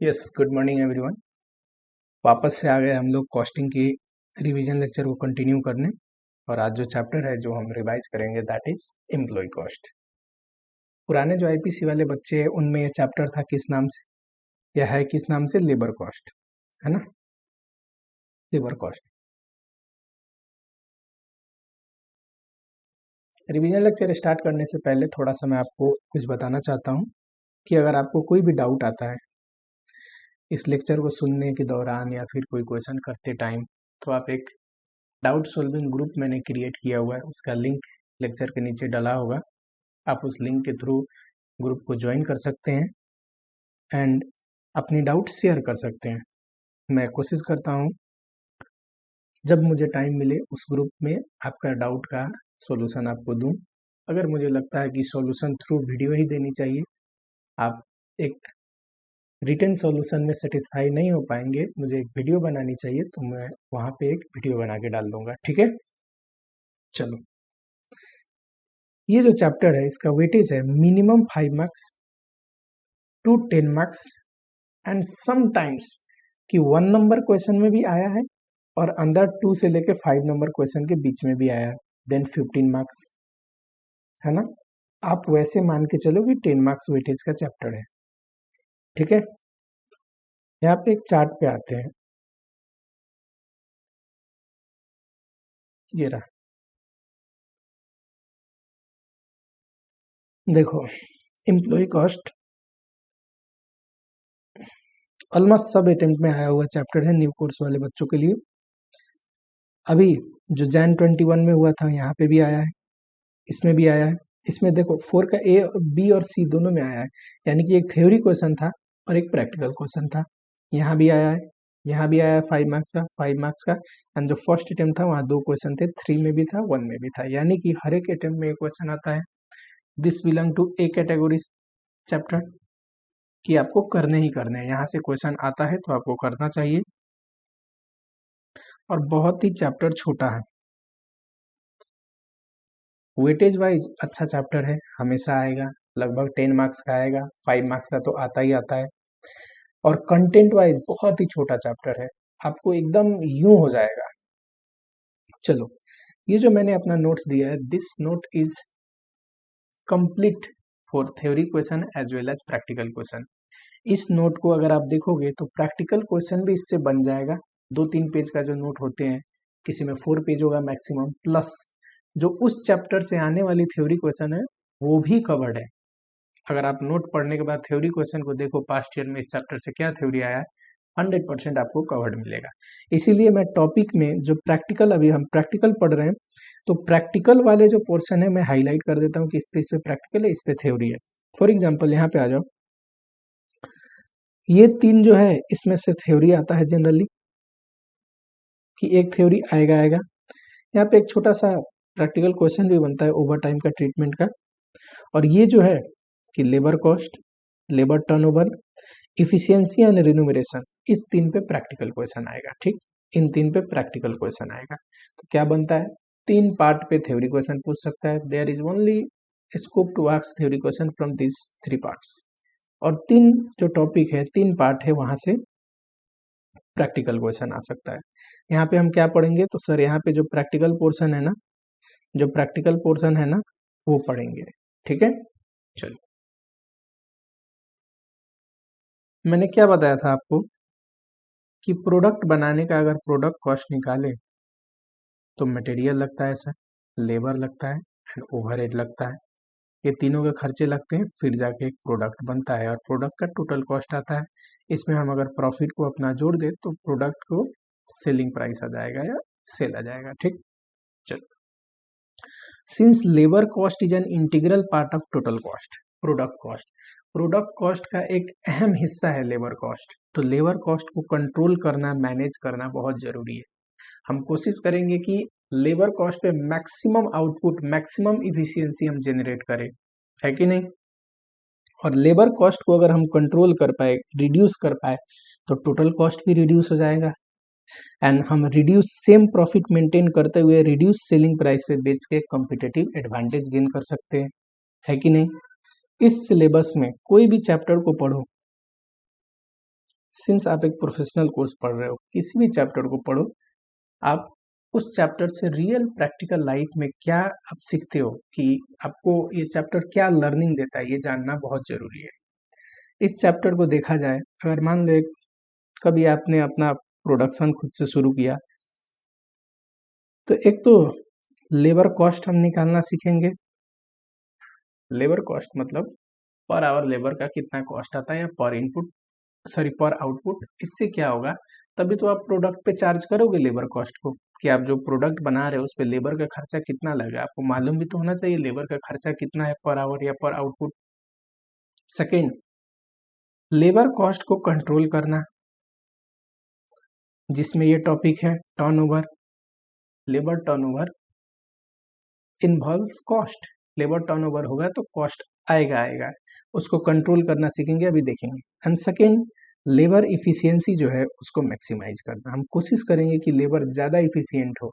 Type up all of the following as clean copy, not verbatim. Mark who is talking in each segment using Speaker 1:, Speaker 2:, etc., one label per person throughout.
Speaker 1: Yes, good morning everyone. वापस से आ गए हम लोग कॉस्टिंग की रिवीजन लेक्चर को कंटिन्यू करने। और आज जो चैप्टर है जो हम रिवाइज करेंगे दैट इज एम्प्लॉय कॉस्ट। पुराने जो आईपीसी वाले बच्चे हैं उनमें ये चैप्टर था किस नाम से, यह है किस नाम से, लेबर कॉस्ट, है ना, labour cost. Revision lecture start करने से पहले थोड़ा सा मैं आपको कुछ बताना चाहता हूँ कि अगर आपको कोई भी डाउट आता है इस लेक्चर को सुनने के दौरान या फिर कोई क्वेश्चन करते टाइम, तो आप एक डाउट सॉल्विंग ग्रुप मैंने क्रिएट किया हुआ है, उसका लिंक लेक्चर के नीचे डला होगा। आप उस लिंक के थ्रू ग्रुप को ज्वाइन कर सकते हैं एंड अपनी डाउट शेयर कर सकते हैं। मैं कोशिश करता हूँ जब मुझे टाइम मिले उस ग्रुप में आपका डाउट का सॉल्यूशन आपको दूं। अगर मुझे लगता है कि सॉल्यूशन थ्रू वीडियो ही देनी चाहिए, आप एक रिटन सॉल्यूशन में सेटिस्फाई नहीं हो पाएंगे, मुझे एक वीडियो बनानी चाहिए, तो मैं वहाँ पे एक वीडियो बना के डाल दूंगा, ठीक है। चलो, ये जो चैप्टर है इसका वेटेज है minimum 5 marks to 10 marks and sometimes कि 1 नंबर क्वेश्चन में भी आया है और अंदर 2 से लेके 5 नंबर क्वेश्चन के बीच में भी आया है, देन 15 मार्क्स, है ना। आप वैसे मान के चलो कि 10 मार्क्स वेटेज का चैप्टर है, ठीक है। यहाँ पे एक चार्ट पे आते हैं, ये रहा, देखो एम्प्लॉय कॉस्ट ऑलमोस्ट सब अटेम्प्ट में आया हुआ चैप्टर है न्यू कोर्स वाले बच्चों के लिए। अभी जो जैन 21 में हुआ था यहाँ पे भी आया है, इसमें भी आया है। इसमें देखो 4 का ए, बी और सी दोनों में आया है, यानी कि एक थ्योरी क्वेश्चन था और एक प्रैक्टिकल क्वेश्चन था। यहाँ भी आया है, यहाँ भी आया है 5 मार्क्स का, 5 मार्क्स का। एंड जो फर्स्ट अटेम्प्ट था वहाँ 2 क्वेश्चन थे, 3 में भी था, 1 में भी था, यानी कि हर एक अटेम्प्ट में एक क्वेश्चन आता है। This belong to a category chapter कि आपको करने ही करने हैं, यहाँ से क्वेश्चन आता है तो आपको करना चाहिए। और बहुत ही चैप्टर छोटा है, वेटेज वाइज अच्छा चैप्टर है, हमेशा आएगा, लगभग 10 मार्क्स का आएगा, 5 मार्क्स का तो आता ही आता है। और कंटेंट वाइज बहुत ही छोटा चैप्टर है, आपको एकदम यूं हो जाएगा। चलो, ये जो मैंने अपना नोट्स दिया है, this note is complete for theory question as well as practical question. इस नोट को अगर आप देखोगे तो प्रैक्टिकल क्वेश्चन भी इससे बन जाएगा। 2-3 पेज का जो नोट होते हैं, किसी में 4 पेज होगा मैक्सिमम, प्लस जो उस चैप्टर से आने वाली थ्योरी क्वेश्चन है वो भी कवर्ड है। अगर आप नोट पढ़ने के बाद थ्योरी क्वेश्चन को देखो, पास्ट ईयर में इस चैप्टर से क्या थ्योरी आया है, 100% आपको कवर्ड मिलेगा। इसीलिए मैं टॉपिक में जो प्रैक्टिकल, अभी हम प्रैक्टिकल पढ़ रहे हैं, तो प्रैक्टिकल वाले जो पोर्शन है मैं हाईलाइट कर देता हूँ कि इस पे प्रैक्टिकल है, इस पे थ्योरी है। फॉर एग्जाम्पल यहाँ पे आ जाओ, ये 3 जो है इसमें से थ्योरी आता है जनरली कि एक थ्योरी आएगा आएगा। यहाँ पे एक छोटा सा प्रैक्टिकल क्वेश्चन भी बनता है ओवर टाइम का ट्रीटमेंट का। और ये जो है कि labour cost, labour turnover, efficiency and remuneration, इस 3 पे प्रैक्टिकल क्वेश्चन आएगा, ठीक। इन 3 पे प्रैक्टिकल क्वेश्चन आएगा। तो क्या बनता है, 3 पार्ट पे थ्योरी क्वेश्चन पूछ सकता है। There is only scope to ask theory question from this 3 parts. और 3 जो टॉपिक है, 3 पार्ट है, वहां से प्रैक्टिकल क्वेश्चन आ सकता है। यहाँ पे हम क्या पढ़ेंगे, तो सर यहाँ पे जो प्रैक्टिकल पोर्शन है ना, जो प्रैक्टिकल पोर्शन है ना वो पढ़ेंगे, ठीक है। चलिए, मैंने क्या बताया था आपको कि प्रोडक्ट बनाने का अगर प्रोडक्ट कॉस्ट निकाले तो मटेरियल लगता है सर, लेबर लगता है एंड ओवरहेड लगता है। ये तीनों के खर्चे लगते हैं, फिर जाके एक प्रोडक्ट बनता है और प्रोडक्ट का टोटल कॉस्ट आता है। इसमें हम अगर प्रॉफिट को अपना जोड़ दे तो प्रोडक्ट को सेलिंग प्राइस आ जाएगा या सेल आ जाएगा, ठीक। चलो, since labour cost is an integral part of total cost, product cost का एक अहम हिस्सा है लेबर कॉस्ट, तो लेबर कॉस्ट को कंट्रोल करना, मैनेज करना बहुत जरूरी है। हम कोशिश करेंगे कि लेबर कॉस्ट पे मैक्सिमम आउटपुट, मैक्सिमम इफिशियंसी हम जनरेट करें, है कि नहीं। और लेबर कॉस्ट को अगर हम कंट्रोल कर पाए, रिड्यूस कर पाए, तो टोटल कॉस्ट भी रिड्यूस हो जाएगा एंड हम रिड्यूस सेम प्रॉफिट मेंटेन करते हुए रिड्यूस सेलिंग प्राइस पे बेच के कॉम्पिटिटिव एडवांटेज गेन कर सकते हैं, है कि नहीं। इस सिलेबस में कोई भी चैप्टर को पढ़ो, सिंस आप एक प्रोफेशनल कोर्स पढ़ रहे हो, किसी भी चैप्टर को पढ़ो, आप उस चैप्टर से रियल प्रैक्टिकल लाइफ में क्या आप सीखते हो, कि आपको ये चैप्टर क्या लर्निंग देता है, ये जानना बहुत जरूरी है। इस चैप्टर को देखा जाए, अगर मान लो कभी आपने अपना प्रोडक्शन खुद से शुरू किया, तो एक तो लेबर कॉस्ट हम निकालना सीखेंगे। लेबर कॉस्ट मतलब पर आवर लेबर का कितना कॉस्ट आता है, या पर इनपुट पर आउटपुट। इससे क्या होगा, तभी तो आप प्रोडक्ट पे चार्ज करोगे लेबर कॉस्ट को, कि आप जो प्रोडक्ट बना रहे हो उस पर लेबर का खर्चा कितना लगा, आपको मालूम भी तो होना चाहिए लेबर का खर्चा कितना है पर आवर या पर आउटपुट। सेकेंड, लेबर कॉस्ट को कंट्रोल करना, जिसमें ये टॉपिक है turnover. Labour turnover involves cost. Labour turnover होगा तो कॉस्ट आएगा, उसको कंट्रोल करना सीखेंगे, अभी देखेंगे। एंड सेकेंड, लेबर इफिशियंसी जो है उसको मैक्सिमाइज करना। हम कोशिश करेंगे कि लेबर ज़्यादा इफिशियंट हो।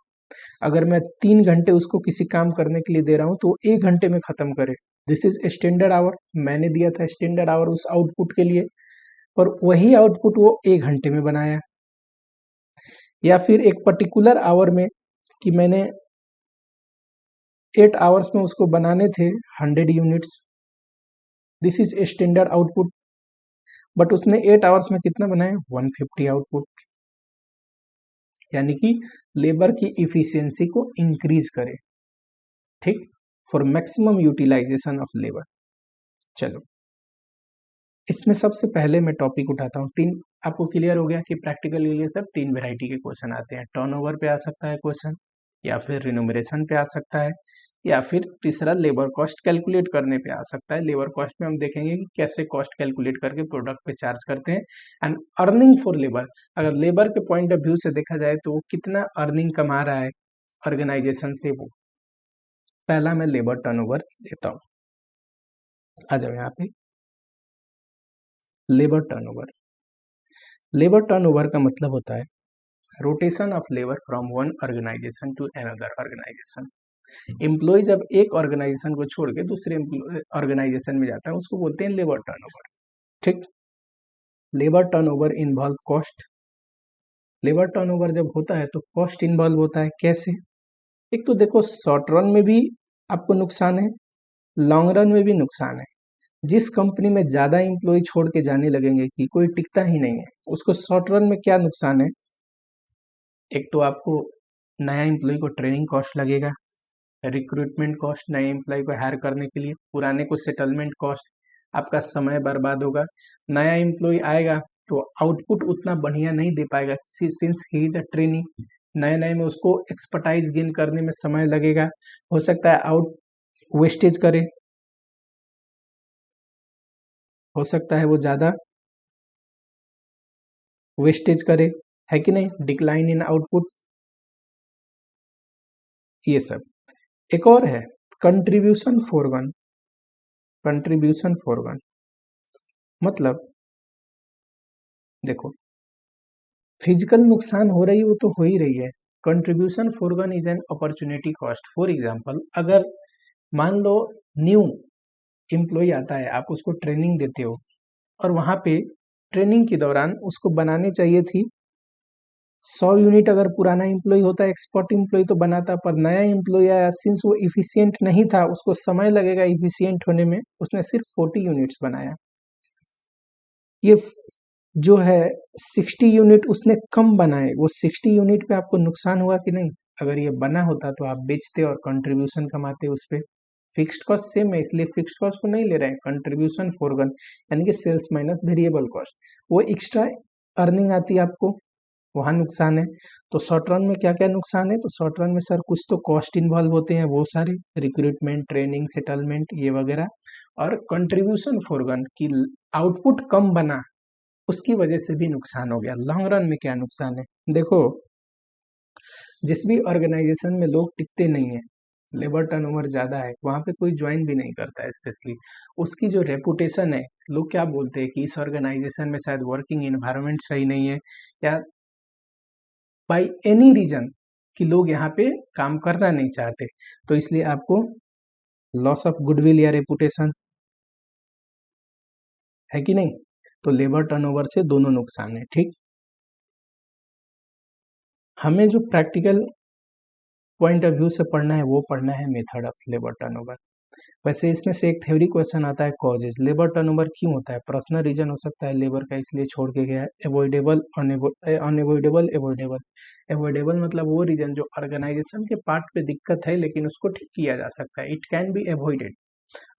Speaker 1: अगर मैं 3 घंटे उसको किसी काम करने के लिए दे रहा हूँ तो 1 घंटे में ख़त्म करे। दिस इज स्टैंडर्ड आवर, मैंने दिया था स्टैंडर्ड आवर उस आउटपुट के लिए, और वही आउटपुट वो 1 घंटे में बनाया। या फिर एक पर्टिकुलर आवर में, कि मैंने 8 आवर्स में उसको बनाने थे 100 units, this is standard output, but उसने 8 आवर्स में कितना बनाया, 150 आउटपुट। यानी कि लेबर की इफिशियंसी को इंक्रीज करे, ठीक, for maximum utilization of labour. चलो, इसमें सबसे पहले मैं टॉपिक उठाता हूँ। 3 आपको क्लियर हो गया कि प्रैक्टिकल के लिए सब 3 वेराइटी के क्वेश्चन आते हैं। टर्नओवर पे आ सकता है क्वेश्चन, या फिर रिन्यूमरेशन पे आ सकता है, या फिर तीसरा लेबर कॉस्ट कैलकुलेट करने पे आ सकता है। लेबर कॉस्ट में हम देखेंगे कि कैसे कॉस्ट कैलकुलेट करके प्रोडक्ट पे चार्ज करते हैं। एंड अर्निंग फॉर लेबर, अगर लेबर के पॉइंट ऑफ व्यू से देखा जाए तो वो कितना अर्निंग कमा रहा है ऑर्गेनाइजेशन से, वो पहला मैं लेबर टर्नओवर लेता हूँ। आ जाओ यहाँ पे, लेबर टर्नओवर। लेबर टर्नओवर का मतलब होता है rotation of labour from one organization to another organization. Employ जब एक ऑर्गेनाइजेशन को छोड़ के दूसरे ऑर्गेनाइजेशन में जाता है, उसको बोलते हैं लेबर टर्नओवर, ठीक। Labour turnover involve cost. Labour turnover जब होता है तो कॉस्ट इन्वॉल्व होता है। कैसे? एक तो देखो, शॉर्ट रन में भी आपको नुकसान है, लॉन्ग रन में भी नुकसान है। जिस कंपनी में ज़्यादा एम्प्लॉय छोड़ के जाने लगेंगे कि कोई टिकता ही नहीं है, उसको शॉर्ट रन में क्या नुकसान है, एक तो आपको नया एम्प्लॉय को ट्रेनिंग कॉस्ट लगेगा, रिक्रूटमेंट कॉस्ट, नए एम्प्लॉय को हायर करने के लिए, पुराने को सेटलमेंट कॉस्ट, आपका समय बर्बाद होगा। नया एम्प्लॉय आएगा तो आउटपुट उतना बढ़िया नहीं दे पाएगा, since he is a training. नए नए में उसको एक्सपर्टाइज गेन करने में समय लगेगा, हो सकता है आउट वेस्टेज करे, हो सकता है वो ज़्यादा वेस्टेज करे, है कि नहीं, डिक्लाइन इन आउटपुट, ये सब। एक और है कंट्रीब्यूशन फॉरगॉन। कंट्रीब्यूशन फॉरगॉन मतलब देखो, फिजिकल नुकसान हो रही है वो तो हो ही रही है। Contribution foregone is an opportunity cost. For example, अगर मान लो न्यू एम्प्लॉय आता है, आप उसको ट्रेनिंग देते हो, और वहाँ पे ट्रेनिंग के दौरान उसको बनानी चाहिए थी 100 यूनिट। अगर पुराना एम्प्लॉय होता, एक्सपर्ट एम्प्लॉय, तो बनाता, पर नया एम्प्लॉय आया, सिंस वो इफिशियंट नहीं था, उसको समय लगेगा इफिशियंट होने में, उसने सिर्फ 40 यूनिट्स बनाया। ये जो है 60 यूनिट उसने कम बनाए, वो 60 यूनिट पे आपको नुकसान हुआ कि नहीं? अगर ये बना होता तो आप बेचते और कंट्रीब्यूशन कमाते उस पर। फिक्स्ड कॉस्ट सेम है, इसलिए फिक्स्ड कॉस्ट को नहीं ले रहे हैं। कंट्रीब्यूशन फॉरगॉन यानी कि सेल्स माइनस वेरिएबल कॉस्ट, वो एक्स्ट्रा अर्निंग आती है आपको, वहाँ नुकसान है। तो शॉर्ट रन में क्या क्या नुकसान है? तो शॉर्ट रन में सर कुछ तो कॉस्ट इन्वॉल्व होते हैं, वो सारे, रिक्रूटमेंट, ट्रेनिंग, सेटलमेंट, ये वगैरह। और कंट्रीब्यूशन फॉरगॉन की आउटपुट कम बना, उसकी वजह से भी नुकसान हो गया। लॉन्ग रन में क्या नुकसान है? देखो, जिस भी ऑर्गेनाइजेशन में लोग टिकते नहीं है, लेबर टर्नओवर ज़्यादा है, वहाँ पे कोई ज्वाइन भी नहीं करता है स्पेशली, उसकी जो रेपुटेशन है, लोग क्या बोलते हैं कि इस ऑर्गेनाइजेशन में शायद वर्किंग एनवायरनमेंट सही नहीं है, या बाई एनी रीजन कि लोग यहाँ पे काम करना नहीं चाहते, तो इसलिए आपको लॉस ऑफ गुडविल या रेपुटेशन, है कि नहीं? तो लेबर टर्नओवर से दोनों नुकसान है। ठीक, हमें जो प्रैक्टिकल पॉइंट ऑफ व्यू से पढ़ना है वो पढ़ना है मेथड ऑफ लेबर टर्नओवर। वैसे इसमें से एक थ्योरी क्वेश्चन आता है कॉजेज, लेबर टर्नओवर क्यों होता है? पर्सनल रीजन हो सकता है लेबर का इसलिए छोड़ के गया है, अवॉइडेबल अनअवॉइडेबल अवॉइडेबल। अवॉइडेबल मतलब वो रीजन जो ऑर्गेनाइजेशन के पार्ट पे दिक्कत है लेकिन उसको ठीक किया जा सकता है, it can be avoided.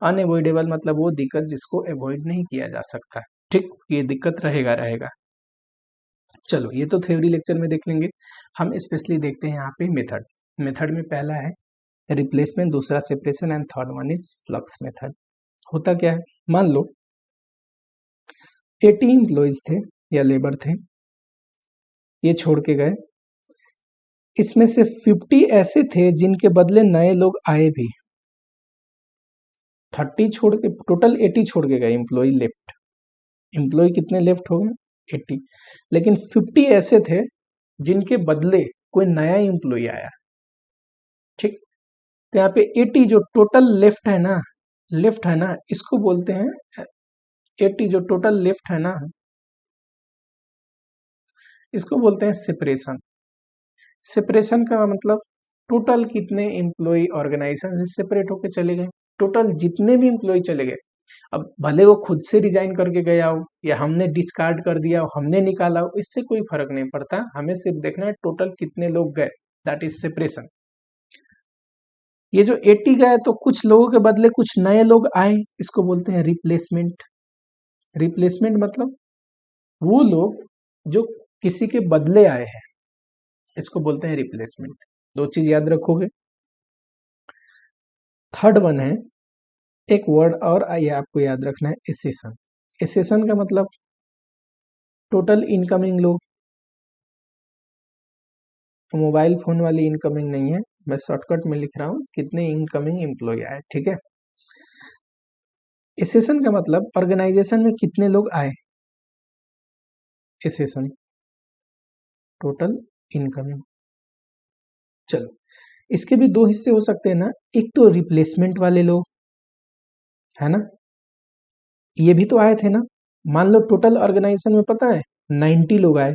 Speaker 1: Unavoidable मतलब वो दिक्कत जिसको अवॉइड नहीं किया जा सकता। ठीक, ये दिक्कत रहेगा रहेगा। चलो ये तो थ्योरी लेक्चर में देख लेंगे, हम स्पेशली देखते हैं यहाँ पे मेथड। मेथड में पहला है रिप्लेसमेंट, दूसरा separation and third one is flux method. होता क्या है, मान लो 80 एम्प्लॉयज थे या लेबर थे, ये छोड़ के गए, इसमें से 50 ऐसे थे जिनके बदले नए लोग आए भी। 30 छोड़ के टोटल 80 छोड़ के गए, एम्प्लॉय लेफ्ट। एम्प्लॉय कितने लेफ्ट हो गए? 80। लेकिन 50 ऐसे थे जिनके बदले कोई नया एम्प्लॉय आया। ठीक, तो यहाँ पे 80 जो टोटल लेफ्ट है ना, लेफ्ट है ना, इसको बोलते हैं 80 जो टोटल लेफ्ट है ना, इसको बोलते हैं सेपरेशन। सेपरेशन का मतलब टोटल कितने एम्प्लॉय ऑर्गेनाइजेशन से सेपरेट होकर चले गए, टोटल जितने भी एम्प्लॉय चले गए। अब भले वो खुद से रिजाइन करके गया हो या हमने डिस्कार्ड कर दिया हो, हमने निकाला हो, इससे कोई फर्क नहीं पड़ता, हमें सिर्फ देखना है टोटल कितने लोग गए, दैट इज सेपरेशन। ये जो 80 गए तो कुछ लोगों के बदले कुछ नए लोग आए, इसको बोलते हैं रिप्लेसमेंट। रिप्लेसमेंट मतलब वो लोग जो किसी के बदले आए हैं, इसको बोलते हैं रिप्लेसमेंट। दो चीज याद रखोगे। थर्ड वन है एक वर्ड और ये आपको याद रखना है, एसेशन। एसेशन का मतलब टोटल इनकमिंग लोग, मोबाइल फोन वाली इनकमिंग नहीं है, मैं शॉर्टकट में लिख रहा हूं कितने इनकमिंग एम्प्लॉय आए। ठीक है, एसेशन का मतलब ऑर्गेनाइजेशन में कितने लोग आए, एसेशन टोटल इनकमिंग। चलो इसके भी दो हिस्से हो सकते हैं ना, एक तो रिप्लेसमेंट वाले लोग है ना, ये भी तो आए थे ना। मान लो टोटल ऑर्गेनाइजेशन में पता है 90 लोग आए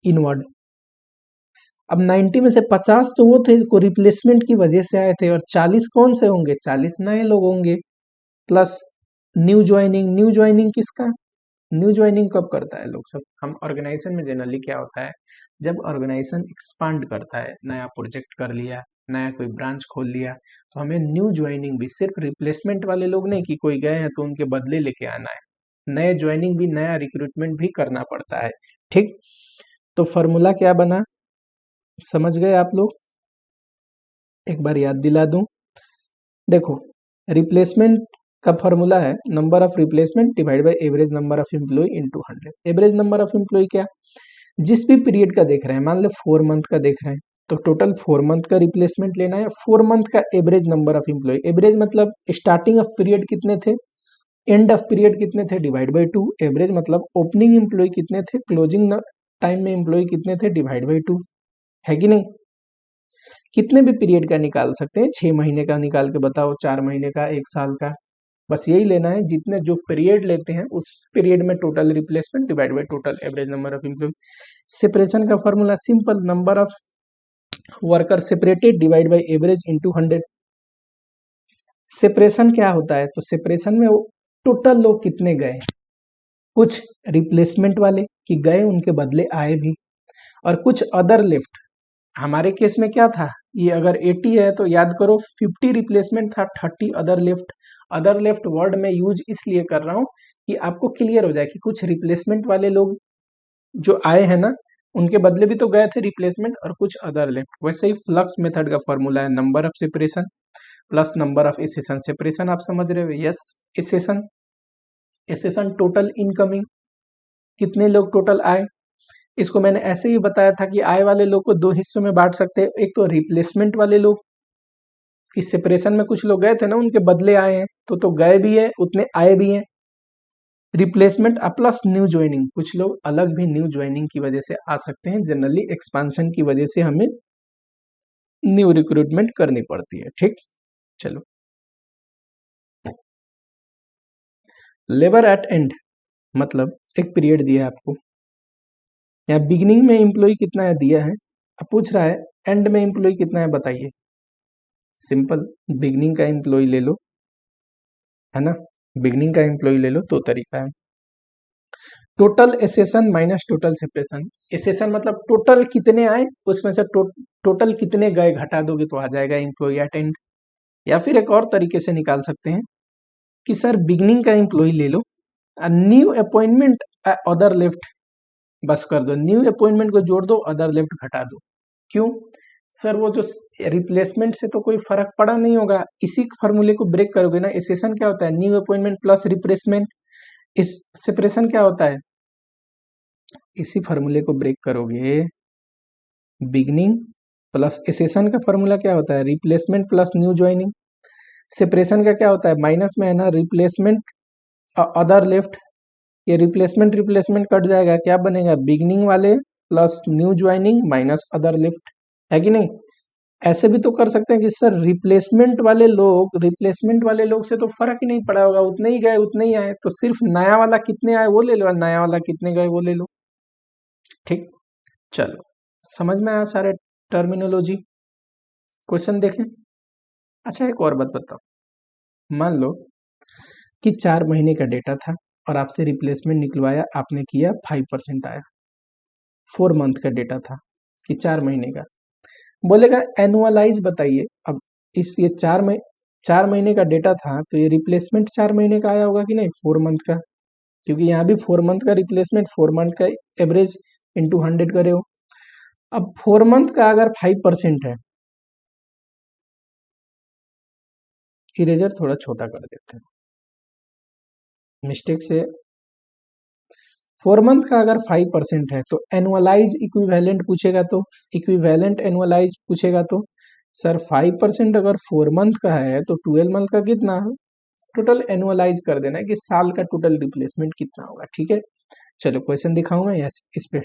Speaker 1: इनवर्ड, अब 90 में से 50 तो वो थे को रिप्लेसमेंट की वजह से आए थे, और 40 कौन से होंगे, 40 नए लोग होंगे, plus new joining. New joining किसका, न्यू ज्वाइनिंग कब करता है लोग सब, हम ऑर्गेनाइजेशन में जनरली क्या होता है, जब ऑर्गेनाइजेशन एक्सपांड करता है, नया प्रोजेक्ट कर लिया, नया कोई ब्रांच खोल लिया, तो हमें न्यू ज्वाइनिंग भी, सिर्फ रिप्लेसमेंट वाले लोग नहीं कि कोई गए हैं तो उनके बदले लेके आना है, नए ज्वाइनिंग भी, नया रिक्रूटमेंट भी करना पड़ता है। ठीक, तो फॉर्मूला क्या बना, समझ गए आप लोग? एक बार याद दिला दूं, देखो रिप्लेसमेंट का फॉर्मूला है number of replacement divide by average number of employ into 100। Average number of employ क्या, जिस भी पीरियड का देख रहे हैं, मान लो 4 मंथ का देख रहे हैं तो टोटल 4 मंथ का रिप्लेसमेंट लेना है, 4 मंथ का average number of employ. Average मतलब स्टार्टिंग ऑफ पीरियड कितने थे, एंड ऑफ पीरियड कितने थे, डिवाइड बाई 2। एवरेज मतलब ओपनिंग एम्प्लॉय कितने थे, क्लोजिंग टाइम में एम्प्लॉय कितने थे, डिवाइड बाई 2, है कि नहीं। कितने भी पीरियड का निकाल सकते हैं, 6 महीने का निकाल के बताओ, 4 महीने का, 1 साल का, बस यही लेना है, जितने जो पीरियड लेते हैं उस पीरियड में total replacement divide by total average number of employ. Separation का formula simple, number of worker separated divide by average into 100। Separation क्या होता है, तो सेपरेशन में टोटल लोग कितने गए, कुछ रिप्लेसमेंट वाले कि गए उनके बदले आए भी, और कुछ अदर लेफ्ट। हमारे केस में क्या था, ये अगर 80 है तो याद करो 50 रिप्लेसमेंट था, 30 other left. Other left word में यूज इसलिए कर रहा हूं कि आपको क्लियर हो जाए कि कुछ रिप्लेसमेंट वाले लोग जो आए हैं ना, उनके बदले भी तो गए थे रिप्लेसमेंट, और कुछ अदर लेफ्ट। वैसे ही फ्लक्स मेथड का फॉर्मूला है number of separation plus number of accession. Separation आप समझ रहे हो, yes. Accession, accession total incoming, कितने लोग टोटल आए। इसको मैंने ऐसे ही बताया था कि आए वाले लोग को दो हिस्सों में बांट सकते हैं, एक तो रिप्लेसमेंट वाले लोग कि सेपरेशन में कुछ लोग गए थे ना, उनके बदले आए हैं, तो गए भी है उतने आए भी हैं। रिप्लेसमेंट प्लस न्यू ज्वाइनिंग, कुछ लोग अलग भी न्यू ज्वाइनिंग की वजह से आ सकते हैं, जनरली एक्सपांशन की वजह से हमें न्यू रिक्रूटमेंट करनी पड़ती है। ठीक, चलो लेबर एट एंड, मतलब एक पीरियड दिया है आपको, या बिगिनिंग में एम्प्लॉय कितना है दिया है, अब पूछ रहा है एंड में एम्प्लॉय कितना है बताइए। सिंपल, बिगिनिंग का एम्प्लॉय ले लो, है ना, बिगिनिंग का एम्प्लॉय ले लो, तो तरीका है। Total accession minus total separation. Accession मतलब टोटल कितने आए उसमें से टोटल कितने गए घटा दोगे तो आ जाएगा एम्प्लॉय एट एंड। या फिर एक और तरीके से निकाल सकते हैं कि सर बिगिनिंग का एम्प्लॉय ले लो, न्यू अपॉइंटमेंट अदर लेफ्ट, बस कर दो, न्यू अपॉइंटमेंट को जोड़ दो, अदर लेफ्ट घटा दो। क्यों सर, वो जो रिप्लेसमेंट से तो कोई फर्क पड़ा नहीं होगा, इसी फॉर्मूले को ब्रेक करोगे ना। एसेशन क्या होता है, न्यू अपॉइंटमेंट प्लस रिप्लेसमेंट, इस सेपरेशन क्या होता है, इसी फार्मूले को ब्रेक करोगे, बिगनिंग प्लस एसेशन का फार्मूला क्या होता है, replacement plus new joining. Separation का क्या होता है, माइनस में है ना रिप्लेसमेंट अदर लेफ्ट, ये रिप्लेसमेंट रिप्लेसमेंट कट जाएगा, क्या बनेगा, बिगनिंग वाले plus new joining minus other left, है कि नहीं। ऐसे भी तो कर सकते हैं कि सर रिप्लेसमेंट वाले लोग से तो फर्क ही नहीं पड़ा होगा, उतने ही गए उतने ही आए, तो सिर्फ नया वाला कितने आए वो ले लो, नया वाला कितने गए वो ले लो। ठीक, चलो समझ में आया सारे टर्मिनोलॉजी। क्वेश्चन देखें। अच्छा एक और बात बताओ, मान लो कि 4 महीने का डेटा था और आपसे रिप्लेसमेंट निकलवाया, आपने किया 5% आया। 4 मंथ का डेटा था कि 4 महीने का, बोलेगा एनुअलाइज बताइए। अब इस ये 4 महीने का डेटा था, तो ये रिप्लेसमेंट 4 महीने का आया होगा कि नहीं, 4 मंथ का, क्योंकि यहाँ भी 4 मंथ का रिप्लेसमेंट 4 मंथ का एवरेज इंटू 100 करे हो। अब 4 मंथ का अगर 5% है, इरेजर थोड़ा छोटा कर देते हैं मिस्टेक से। 4 मंथ का अगर 5% है तो एनुअलाइज इक्विवेलेंट पूछेगा, तो इक्विवेलेंट एनुअलाइज पूछेगा, तो सर 5% अगर 4 मंथ का है तो 12 मंथ का कितना है, टोटल एनुअलाइज कर देना है कि साल का टोटल रिप्लेसमेंट कितना होगा। ठीक है, चलो क्वेश्चन दिखाऊंगा यस इस पे।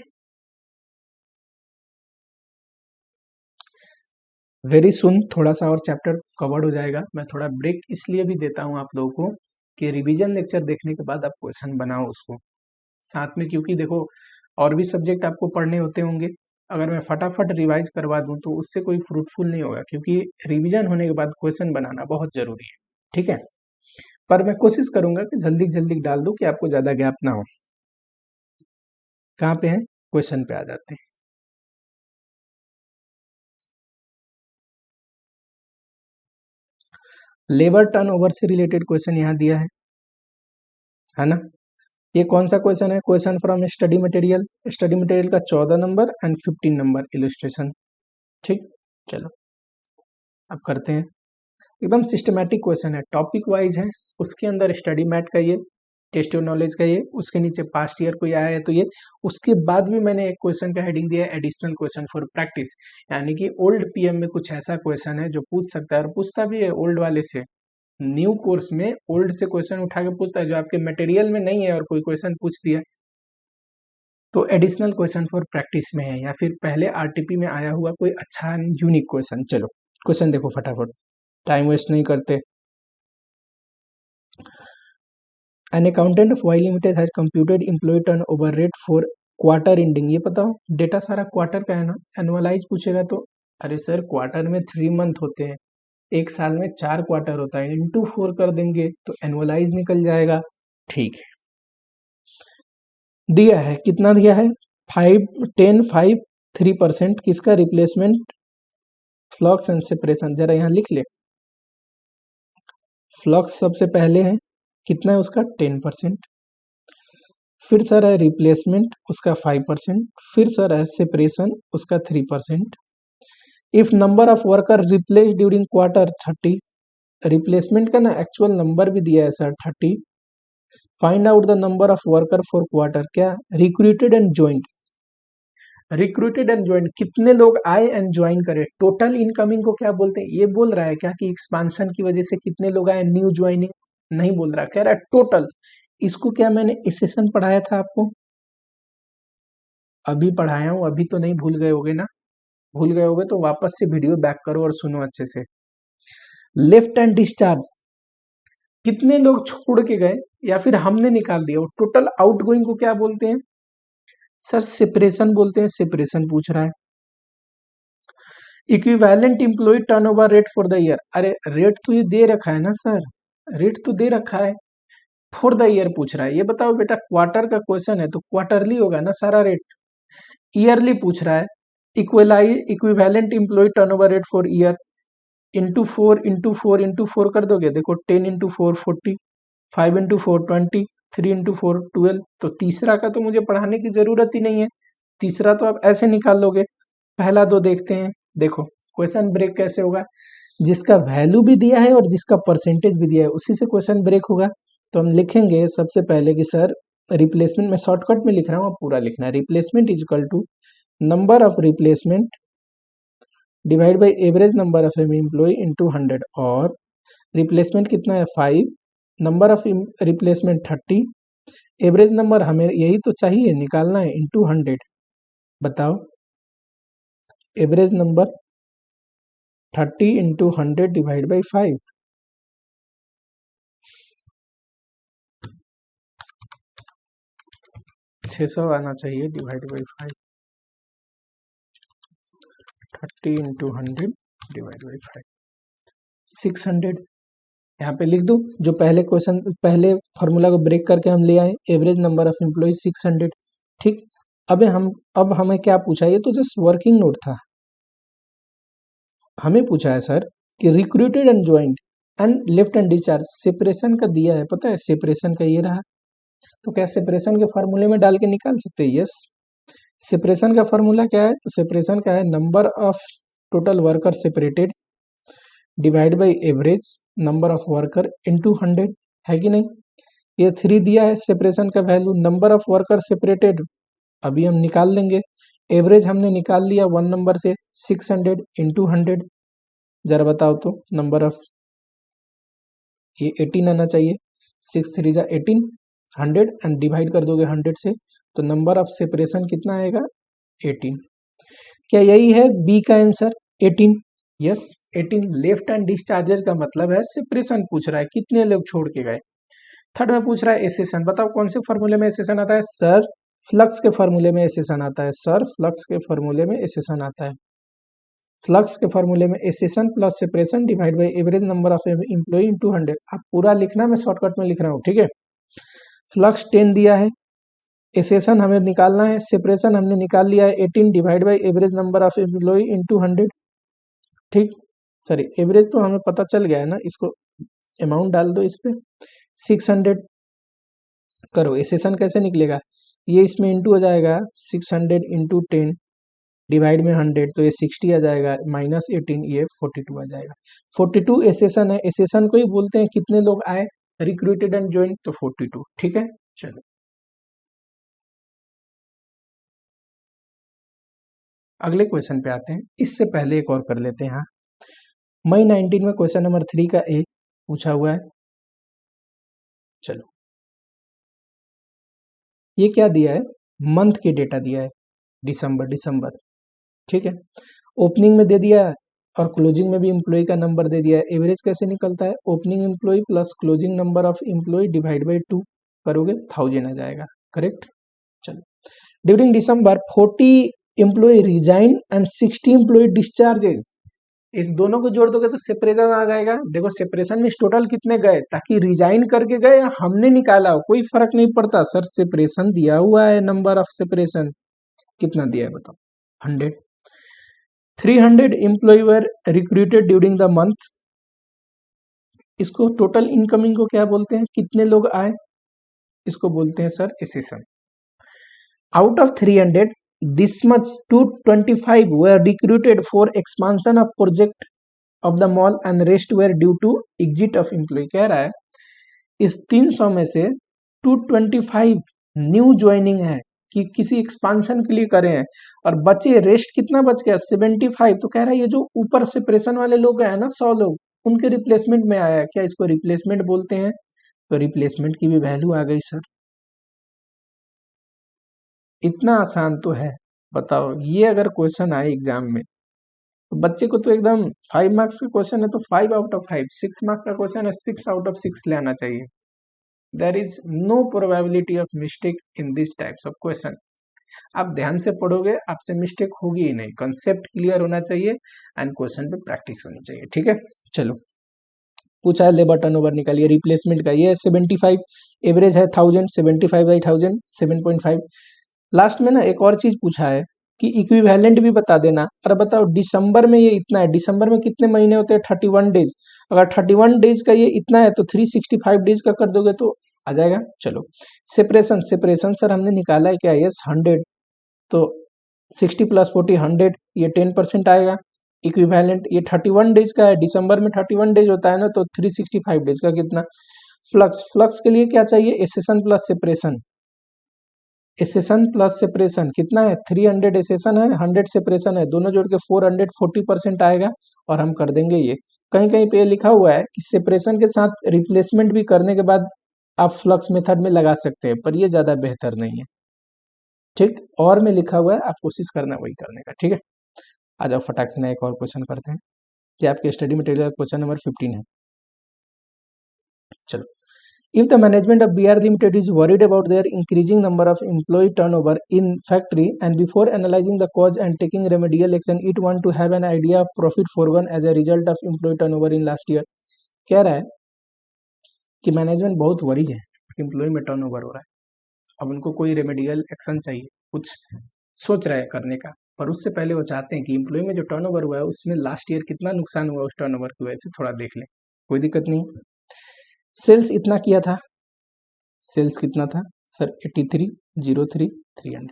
Speaker 1: वेरी सुन थोड़ा सा और चैप्टर कवर्ड हो जाएगा। मैं थोड़ा ब्रेक इसलिए भी देता हूँ आप लोगों को कि रिवीजन लेक्चर देखने के बाद आप क्वेश्चन बनाओ उसको साथ में, क्योंकि देखो और भी सब्जेक्ट आपको पढ़ने होते होंगे। अगर मैं फटाफट रिवाइज करवा दूं तो उससे कोई फ्रूटफुल नहीं होगा, क्योंकि रिवीजन होने के बाद क्वेश्चन बनाना बहुत जरूरी है। ठीक है, पर मैं कोशिश करूंगा कि जल्दी जल्दी डाल दूं कि आपको ज्यादा गैप ना हो। कहाँ पे है, क्वेश्चन पे आ जाते हैं। लेबर टर्नओवर से रिलेटेड क्वेश्चन यहाँ दिया है ना। ये कौन सा क्वेश्चन है, question from study material, study material का 14 नंबर एंड 15 नंबर इलस्ट्रेशन। ठीक, चलो अब करते हैं। एकदम सिस्टमैटिक क्वेश्चन है, टॉपिक वाइज है, उसके अंदर स्टडी मैट का ये, टेस्ट ऑफ नॉलेज का ये, उसके नीचे पास्ट ईयर कोई आया है तो ये, उसके बाद भी मैंने एक क्वेश्चन का हेडिंग दिया है एडिशनल क्वेश्चन फॉर प्रैक्टिस, यानी कि ओल्ड पीएम में कुछ ऐसा क्वेश्चन है जो पूछ सकता है और पूछता भी है ओल्ड वाले से। न्यू कोर्स में ओल्ड से क्वेश्चन उठा के पूछता है जो आपके मटेरियल में नहीं है और कोई क्वेश्चन पूछ दिया, तो एडिशनल क्वेश्चन फॉर प्रैक्टिस में है, या फिर पहले आरटीपी में आया हुआ कोई अच्छा यूनिक क्वेश्चन। चलो क्वेश्चन देखो फटाफट, टाइम वेस्ट नहीं करते। An accountant of Y limited has computed employ turnover rate for quarter ending, ये बताओ डेटा सारा क्वार्टर का है ना, एनुअलाइज पूछेगा तो अरे सर क्वार्टर में 3 मंथ होते हैं, एक साल में 4 क्वार्टर होता है, इंटू 4 कर देंगे तो एनुअलाइज निकल जाएगा। ठीक है, दिया है कितना दिया है, 3% किसका, रिप्लेसमेंट फ्लक्स एंड सेपरेशन, जरा यहाँ लिख ले। फ्लक्स सबसे पहले है, कितना है उसका 10%, फिर सर है रिप्लेसमेंट उसका 5%, फिर सर है सेपरेशन उसका 3%। If number of worker replace during quarter 30, replacement का ना एक्चुअल नंबर भी दिया है sir 30। Find out the number of worker for quarter, क्या recruited and joined, recruited and join, कितने लोग आए एंड ज्वाइन करे। टोटल इनकमिंग को क्या बोलते हैं, ये बोल रहा है क्या कि एक्सपांशन की वजह से कितने लोग आए, न्यू ज्वाइनिंग नहीं बोल रहा, कह रहा है टोटल। इसको क्या मैंने इस सेशन पढ़ाया था आपको, अभी पढ़ाया हूं, अभी तो नहीं भूल गए होगे ना, भूल गए होगे तो वापस से वीडियो बैक करो और सुनो अच्छे से। लेफ्ट एंड डिस्चार्ज, कितने लोग छोड़ के गए, या फिर हमने निकाल दिया, वो टोटल आउटगोइंग को क्या बोलते हैं सर? सेपरेशन बोलते हैं। सेपरेशन पूछ रहा है। Equivalent employ turnover rate for the year, अरे रेट तो ये दे रखा है ना सर, रेट तो दे रखा है। फॉर द ईयर पूछ रहा है। ये बताओ बेटा, क्वार्टर का क्वेश्चन है तो क्वार्टरली होगा ना सारा रेट। ईयरली पूछ रहा है। Equivalent employ turnover rate for year into four into four into four कर दोगे, देखो 10 into four 40, 5 into four 20, 3 into four 12। तो तीसरा का तो मुझे पढ़ाने की जरूरत ही नहीं है, तीसरा तो आप ऐसे निकाल लोगे। पहला दो देखते हैं। देखो क्वेश्चन ब्रेक कैसे होगा, जिसका वैल्यू भी दिया है और जिसका परसेंटेज भी दिया है उसी से क्वेश्चन ब्रेक होगा। तो हम लिखेंगे सबसे पहले कि सर रिप्लेसमेंट, मैं शॉर्टकट में लिख रहा हूँ, आप पूरा लिखना है। Replacement is equal to number of replacement divide by average number of employ into 100। और रिप्लेसमेंट कितना है 5, number of replacement 30, average number हमें यही तो चाहिए निकालना है इंटू 100। बताओ average number 30 into 100 divide by 5, 600 आना चाहिए divide by 5। 30 into 100 divide by 5, 600। यहाँ पे लिख दूं जो पहले क्वेश्चन, पहले फॉर्मूला को ब्रेक करके हम ले आए, एवरेज नंबर ऑफ एम्प्लॉय 600। ठीक, अब हमें क्या पूछा, ये तो जस्ट वर्किंग नोट था। हमें पूछा है सर कि recruited and joint and left and discharge, separation का दिया है, पता है सेपरेशन का ये रहा। तो क्या सेपरेशन के फॉर्मूले में डाल के निकाल सकते हैं? यस। सेपरेशन का फॉर्मूला क्या है? तो सेपरेशन का है number of total worker separated divide by average number of worker into 100, है कि नहीं? ये 3 दिया है सेपरेशन का value. Number of worker separated अभी हम निकाल लेंगे, एवरेज हमने निकाल लिया 1 नंबर से, 600 इंटू 100। जरा बताओ तो नंबर ऑफ, ये 18 आना चाहिए, 6 3 जा 18, 100 एंड डिवाइड कर दोगे 100 से, तो नंबर ऑफ सेपरेशन कितना आएगा 18। क्या यही है बी का आंसर 18? यस 18। लेफ्ट एंड डिस्चार्जेज का मतलब है सेपरेशन पूछ रहा है, कितने लोग छोड़ के गए। थर्ड में पूछ रहा है एसेशन, बताओ कौन से फॉर्मूले में एसेशन आता है? सर फ्लक्स के फॉर्मूले में एसेशन आता है। सर फ्लक्स के फॉर्मूले में एसेशन आता है। फ्लक्स के फॉर्मूले में accession plus separation divide by average number of employ into 100। आप पूरा लिखना, मैं शॉर्टकट में लिख रहा हूँ, ठीक है। फ्लक्स 10 दिया है, एसेशन हमें निकालना है, सेपरेशन हमने निकाल लिया है 18 divide by average number of employ into 100। ठीक, सॉरी एवरेज तो हमें पता चल गया है ना, इसको अमाउंट डाल दो इस पे 600। करो एसेशन कैसे निकलेगा, ये इसमें इंटू हो जाएगा 600 इंटू 10 डिवाइड में 100, तो ये 60 आ जाएगा, माइनस 18 ये 42 आ जाएगा। 42 एसेशन है, एसेशन को ही बोलते हैं कितने लोग आए रिक्रूटेड एंड ज्वाइन, तो 42। ठीक है, चलो अगले क्वेश्चन पे आते हैं। इससे पहले एक और कर लेते हैं। हाँ, मई 19 में क्वेश्चन नंबर 3 का ए पूछा हुआ है। चलो ये क्या दिया है, मंथ के डेटा दिया है, दिसंबर। ठीक है, ओपनिंग में दे दिया है और क्लोजिंग में भी एम्प्लॉय का नंबर दे दिया है। एवरेज कैसे निकलता है, opening employ plus closing number of employ divide by 2 करोगे 1000 आ जाएगा, करेक्ट। चलो during December 40 employ resign and 60 employ discharges, इस दोनों को जोड़ दोगे तो सेपरेशन आ जाएगा। देखो सेपरेशन में टोटल कितने गए, ताकि रिजाइन करके गए या हमने निकाला हो कोई फर्क नहीं पड़ता सर, सेपरेशन दिया हुआ है, नंबर ऑफ सेपरेशन कितना दिया है बताओ 100। 300 employ were recruited during the month, इसको टोटल इनकमिंग को क्या बोलते हैं, कितने लोग आए, इसको बोलते हैं sir accession. Out of 300 this much 225 were recruited for expansion of project of the mall and rest were due to exit of employee। कह रहा है इस 300 में से 225 न्यू ज्वाइनिंग है कि किसी एक्सपांशन के लिए करे हैं, और बचे रेस्ट कितना बच गया 75। तो कह रहा है ये जो ऊपर सेपरेशन वाले लोग हैं ना 100 लोग, उनके रिप्लेसमेंट में आया, क्या इसको रिप्लेसमेंट बोलते हैं? तो रिप्लेसमेंट की भी वैल्यू आ गई सर। इतना आसान तो है, बताओ ये अगर क्वेश्चन आए एग्जाम में तो बच्चे को तो एकदम 5 मार्क्स का क्वेश्चन है तो 5 आउट ऑफ 5, 6 मार्क्स का क्वेश्चन है 6 आउट ऑफ 6 ले आना चाहिए। There is no probability of mistake in this types of question. आप ध्यान से पढ़ोगे, आपसे मिस्टेक होगी ही नहीं। कंसेप्ट क्लियर होना चाहिए एंड क्वेश्चन पे प्रैक्टिस होनी चाहिए। ठीक है, चलो पूछा है लेबर टर्नओवर निकालिए रिप्लेसमेंट का। ये 75, एवरेज है 1000, 75/1000 7.5। लास्ट में ना एक और चीज पूछा है कि इक्विवेलेंट भी बता देना। और बताओ दिसंबर में ये इतना है, दिसंबर में कितने महीने होते हैं? 31 डेज। अगर 31 डेज का ये इतना है तो 365 डेज का कर दोगे तो आ जाएगा। चलो सेपरेशन, सेपरेशन सर हमने निकाला है क्या? यस 100, तो 60 + 40 100, ये 10% आएगा। इक्विवेलेंट ये 31 डेज का है, दिसंबर में 31 डेज होता है ना, तो 365 डेज का कितना? फ्लक्स, फ्लक्स के लिए क्या चाहिए? Accession plus separation. Accession plus separation कितना है? 300 एसेशन है, 100 सेपरेशन है, दोनों जोड़ के 400, 40% आएगा। और हम कर देंगे ये। कहीं कहीं पे लिखा हुआ है कि सेपरेशन के साथ रिप्लेसमेंट भी करने के बाद आप फ्लक्स मेथड में लगा सकते हैं, पर ये ज्यादा बेहतर नहीं है। ठीक, और में लिखा हुआ है, आप कोशिश करना वही करने का। ठीक है, आ जाओ फटाक से ना एक और क्वेश्चन करते हैं। ये आपके स्टडी मटेरियल क्वेश्चन नंबर 15 है। चलो, if the management of BR Limited is worried about their increasing number of employee turnover in factory and before analyzing the cause and taking remedial action, it want to have an idea of profit foregone as a result of employee turnover in last year। कह रहा है कि management बहुत worry है कि employ में turnover हो रहा है। अब उनको कोई रेमेडियल एक्शन चाहिए, कुछ सोच रहा है करने का, पर उससे पहले वो चाहते हैं कि एम्प्लॉय में जो टर्नओवर हुआ है उसमें लास्ट ईयर कितना नुकसान हुआ उस टर्नओवर की वजह से थोड़ा देख लें। कोई दिक्कत नहीं। सेल्स इतना किया था, सेल्स कितना था सर? 8303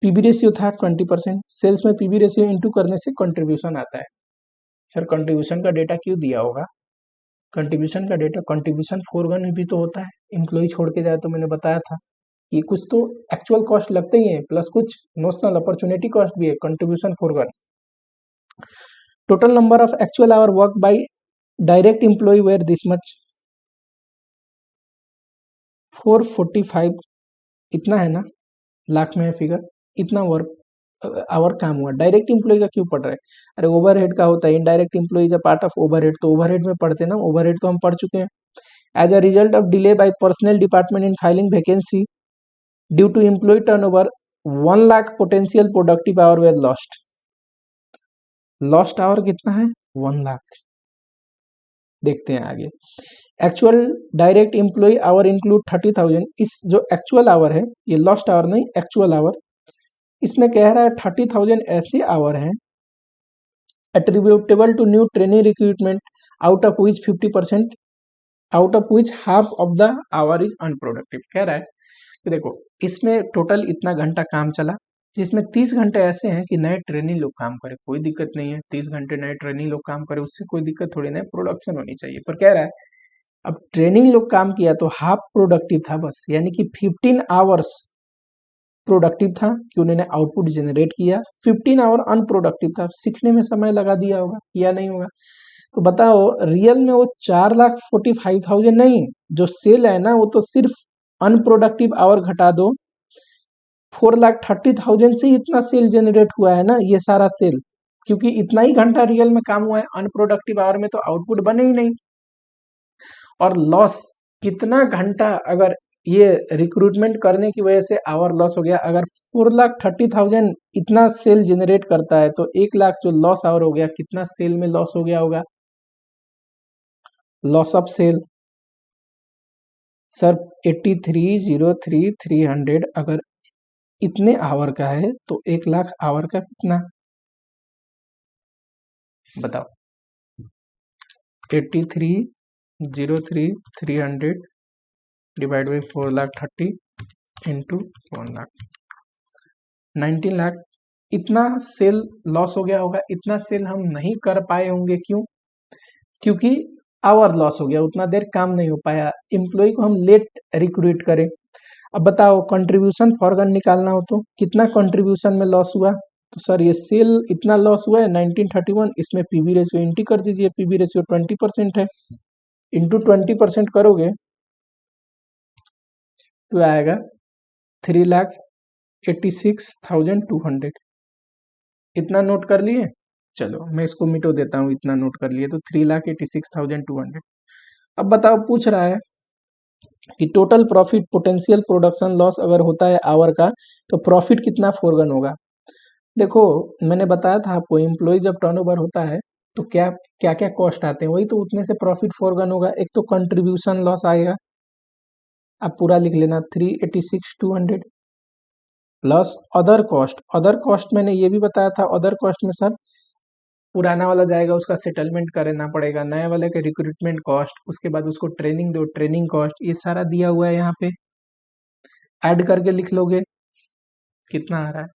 Speaker 1: पीबी रेशियो था 20%। सेल्स में पीबी रेशियो इंटू करने से कंट्रीब्यूशन आता है। सर कंट्रीब्यूशन का डेटा क्यों दिया होगा? कंट्रीब्यूशन का डेटा, कंट्रीब्यूशन फोरगन भी तो होता है, एम्प्लॉय छोड़ के जाए तो मैंने बताया था ये कुछ तो एक्चुअल कॉस्ट लगते ही है प्लस कुछ नोशनल अपॉर्चुनिटी कॉस्ट भी है, contribution foregone. Total number of actual hour work by direct employ where this much 445, इतना है ना, लाख में है फिगर, इतना वर्क आवर काम हुआ। डायरेक्ट एम्प्लॉय का क्यों पढ़ रहे हैं? अरे ओवरहेड का होता है, indirect employ is a part of overhead, तो ओवरहेड में पढ़ते ना, ओवरहेड तो हम पढ़ चुके हैं। As a result of delay by personal department in filing vacancy due to employ turnover 1 lakh potential productive hour were lost. Lost hour कितना है? 1 लाख। देखते हैं आगे। Actual direct employ hour include 30,000। इस जो एक्चुअल आवर है, ये लॉस्ट आवर नहीं, एक्चुअल आवर, इसमें कह रहा है 30,000 ऐसे आवर हैं attributable to new trainee recruitment out of which 50%, out of which half of the hour is unproductive। कह रहा है कि देखो इसमें टोटल इतना घंटा काम चला, जिसमें 30 घंटे ऐसे हैं कि नए ट्रेनी लोग काम करे, कोई दिक्कत नहीं है, 30 घंटे नए ट्रेनी लोग काम करे, उससे कोई दिक्कत थोड़ी ना, प्रोडक्शन होनी चाहिए। पर कह रहा है अब ट्रेनिंग लोग काम किया तो हाफ प्रोडक्टिव था बस, यानी कि 15 आवर्स प्रोडक्टिव था कि उन्होंने आउटपुट जनरेट किया, 15 आवर अनप्रोडक्टिव था, सीखने में समय लगा दिया होगा, किया नहीं होगा। तो बताओ रियल में वो 4,45,000 नहीं, जो सेल है ना वो तो सिर्फ अनप्रोडक्टिव आवर घटा दो, 4,30,000 से इतना सेल जनरेट हुआ है ना, ये सारा सेल, क्योंकि इतना ही घंटा रियल में काम हुआ है, अनप्रोडक्टिव आवर में तो आउटपुट बने ही नहीं। और लॉस कितना घंटा, अगर ये रिक्रूटमेंट करने की वजह से आवर लॉस हो गया, अगर 4,30,000 इतना सेल जनरेट करता है तो 1 लाख जो लॉस आवर हो गया, कितना सेल में लॉस हो गया होगा? लॉस ऑफ सेल सर 8303 अगर इतने आवर का है तो 1 लाख आवर का कितना? बताओ 8303 divide by 4,30,000 into 1 lakh, 19 lakh. इतना सेल लॉस हो गया होगा, इतना सेल हम नहीं कर पाए होंगे, क्यों? क्योंकि आवर लॉस हो गया, उतना देर काम नहीं हो पाया, एम्प्लॉय को हम लेट रिक्रूट करें। अब बताओ कंट्रीब्यूशन फॉरगन निकालना हो तो कितना कंट्रीब्यूशन में लॉस हुआ? तो सर ये सेल इतना लॉस हुआ है 1931, इसमें पीवी रेशियो इंटू कर दीजिए, पीवी रेशियो 20% है, इंटू 20% करोगे तो आएगा 3,86,200। इतना नोट कर लिए? चलो मैं इसको मिटो देता हूँ, इतना नोट कर लिए तो 3,86,200। अब बताओ पूछ रहा है कि total profit potential production loss अगर होता है आवर का, तो प्रॉफिट कितना फोरगन होगा। देखो, मैंने बताया था आपको, एम्प्लॉय जब टर्नओवर होता है तो क्या क्या क्या कॉस्ट आते हैं, वही तो उतने से प्रॉफिट फोरगन होगा। एक तो कंट्रीब्यूशन लॉस आएगा, आप पूरा लिख लेना 386,200, plus other cost. Other cost मैंने ये भी बताया था, अदर कॉस्ट में सर पुराना वाला जाएगा, उसका सेटलमेंट करना पड़ेगा, नया वाले के रिक्रूटमेंट कॉस्ट, उसके बाद उसको ट्रेनिंग दो, ट्रेनिंग कॉस्ट, ये सारा दिया हुआ है यहाँ पे, ऐड करके लिख लोगे कितना आ रहा है।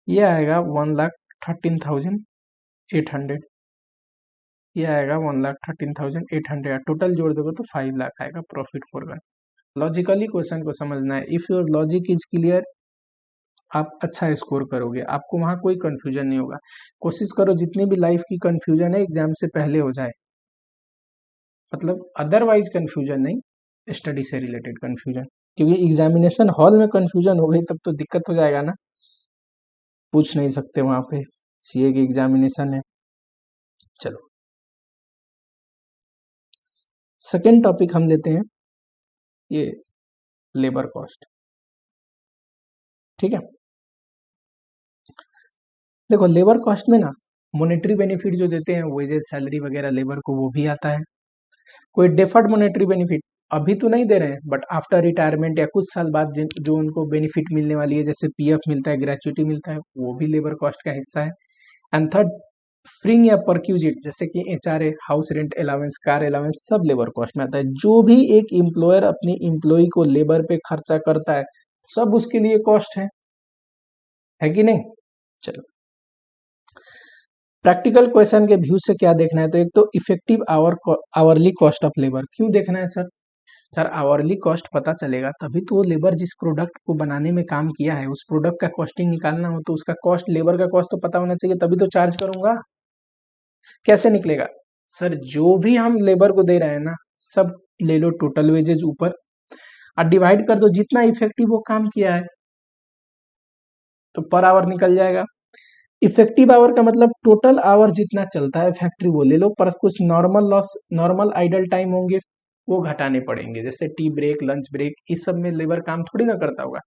Speaker 1: ये आएगा 1,13,800, ये आएगा 1,13,800, टोटल जोड़ दोगे तो 5 लाख आएगा प्रॉफिट फॉर। लॉजिकली क्वेश्चन को समझना है, if your logic is clear आप अच्छा स्कोर करोगे, आपको वहाँ कोई कंफ्यूजन नहीं होगा। कोशिश करो जितनी भी लाइफ की कंफ्यूजन है एग्जाम से पहले हो जाए, मतलब अदरवाइज कंफ्यूजन नहीं, स्टडी से रिलेटेड कंफ्यूजन, क्योंकि एग्जामिनेशन हॉल में कंफ्यूजन हो गई तब तो दिक्कत हो जाएगा ना, पूछ नहीं सकते वहाँ पे, सीए की एग्जामिनेशन है। चलो सेकेंड टॉपिक हम लेते हैं, ये लेबर कॉस्ट। ठीक है, देखो लेबर कॉस्ट में ना मॉनेटरी बेनिफिट जो देते हैं, वेजेस सैलरी वगैरह लेबर को, वो भी आता है। कोई डेफर्ड मॉनेटरी बेनिफिट अभी तो नहीं दे रहे हैं, बट आफ्टर रिटायरमेंट या कुछ साल बाद जो उनको बेनिफिट मिलने वाली है, जैसे पीएफ मिलता है, ग्रेचुइटी मिलता है, वो भी लेबर कॉस्ट का हिस्सा है। एंड थर्ड, फ्रींग या परक्यूजिट, जैसे कि HRA, house rent allowance, car allowance, सब लेबर कॉस्ट में आता है। जो भी एक एम्प्लॉयर अपनी एम्प्लॉय को लेबर पे खर्चा करता है, सब उसके लिए कॉस्ट है कि नहीं। चलो प्रैक्टिकल क्वेश्चन के व्यू से क्या देखना है, तो एक तो effective hourly cost of labour क्यों देखना है सर। सर आवरली कॉस्ट पता चलेगा तभी तो वो लेबर जिस प्रोडक्ट को बनाने में काम किया है, उस प्रोडक्ट का कॉस्टिंग निकालना हो तो उसका कॉस्ट, लेबर का कॉस्ट तो पता होना चाहिए, तभी तो चार्ज करूंगा। कैसे निकलेगा सर, जो भी हम लेबर को दे रहे हैं ना, सब ले लो टोटल वेजेज ऊपर और डिवाइड कर दो जितना इफेक्टिव वो काम किया है, तो पर आवर निकल जाएगा। इफेक्टिव आवर का मतलब टोटल आवर जितना चलता है फैक्ट्री वो ले लो, पर कुछ normal loss, normal idle time होंगे वो घटाने पड़ेंगे, जैसे टी ब्रेक, लंच ब्रेक, इस सब में लेबर काम थोड़ी ना करता होगा।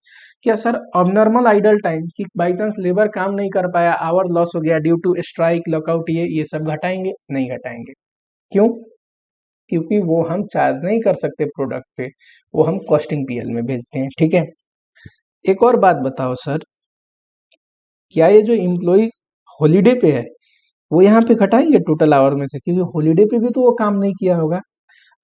Speaker 1: क्या सर अब नॉर्मल आइडल टाइम कि बाई चांस लेबर काम नहीं कर पाया, आवर लॉस हो गया ड्यू टू स्ट्राइक, लॉकआउट, ये सब घटाएंगे? नहीं घटाएंगे। क्यों? क्योंकि वो हम चार्ज नहीं कर सकते प्रोडक्ट पे, वो हम कॉस्टिंग पीएल में भेजते हैं। ठीक है, एक और बात बताओ सर, क्या ये जो इम्प्लॉय हॉलीडे पे है वो यहाँ पे घटाएंगे टोटल आवर में से, क्योंकि हॉलीडे पे भी तो वो काम नहीं किया होगा।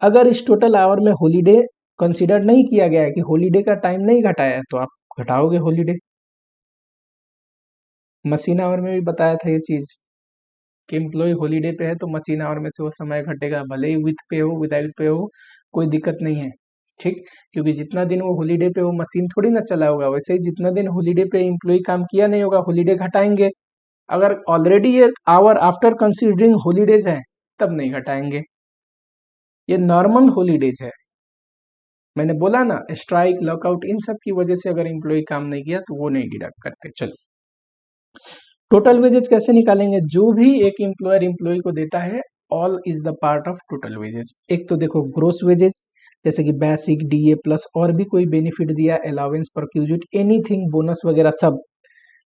Speaker 1: अगर इस टोटल आवर में हॉलीडे कंसीडर नहीं किया गया है, कि हॉलीडे का टाइम नहीं घटाया है, तो आप घटाओगे हॉलीडे। मशीन आवर में भी बताया था ये चीज कि एम्प्लॉय हॉलीडे पे है तो मशीन आवर में से वो समय घटेगा, भले ही विथ पे हो विदाउट पे हो, कोई दिक्कत नहीं है। ठीक, क्योंकि जितना दिन वो हॉलीडे पे वो मशीन थोड़ी ना चला होगा, वैसे ही जितना दिन हॉलीडे पे एम्प्लॉय काम किया नहीं होगा, हॉलीडे घटाएंगे। अगर ऑलरेडी ये आवर आफ्टर कंसीडरिंग हॉलीडेज है तब नहीं घटाएंगे, ये नॉर्मल हॉलीडेज है। मैंने बोला ना, स्ट्राइक, लॉकआउट, इन सब की वजह से अगर एम्प्लॉय काम नहीं किया तो वो नहीं डिडक्ट करते। चलो टोटल वेजेज कैसे निकालेंगे, जो भी एक एम्प्लॉयर एम्प्लॉय को देता है, all is the part of total wages. एक तो देखो ग्रोस वेजेज, जैसे कि बेसिक, डीए प्लस और भी कोई बेनिफिट दिया, अलाउंस, परक्यूजिट, एनीथिंग, बोनस वगैरह सब,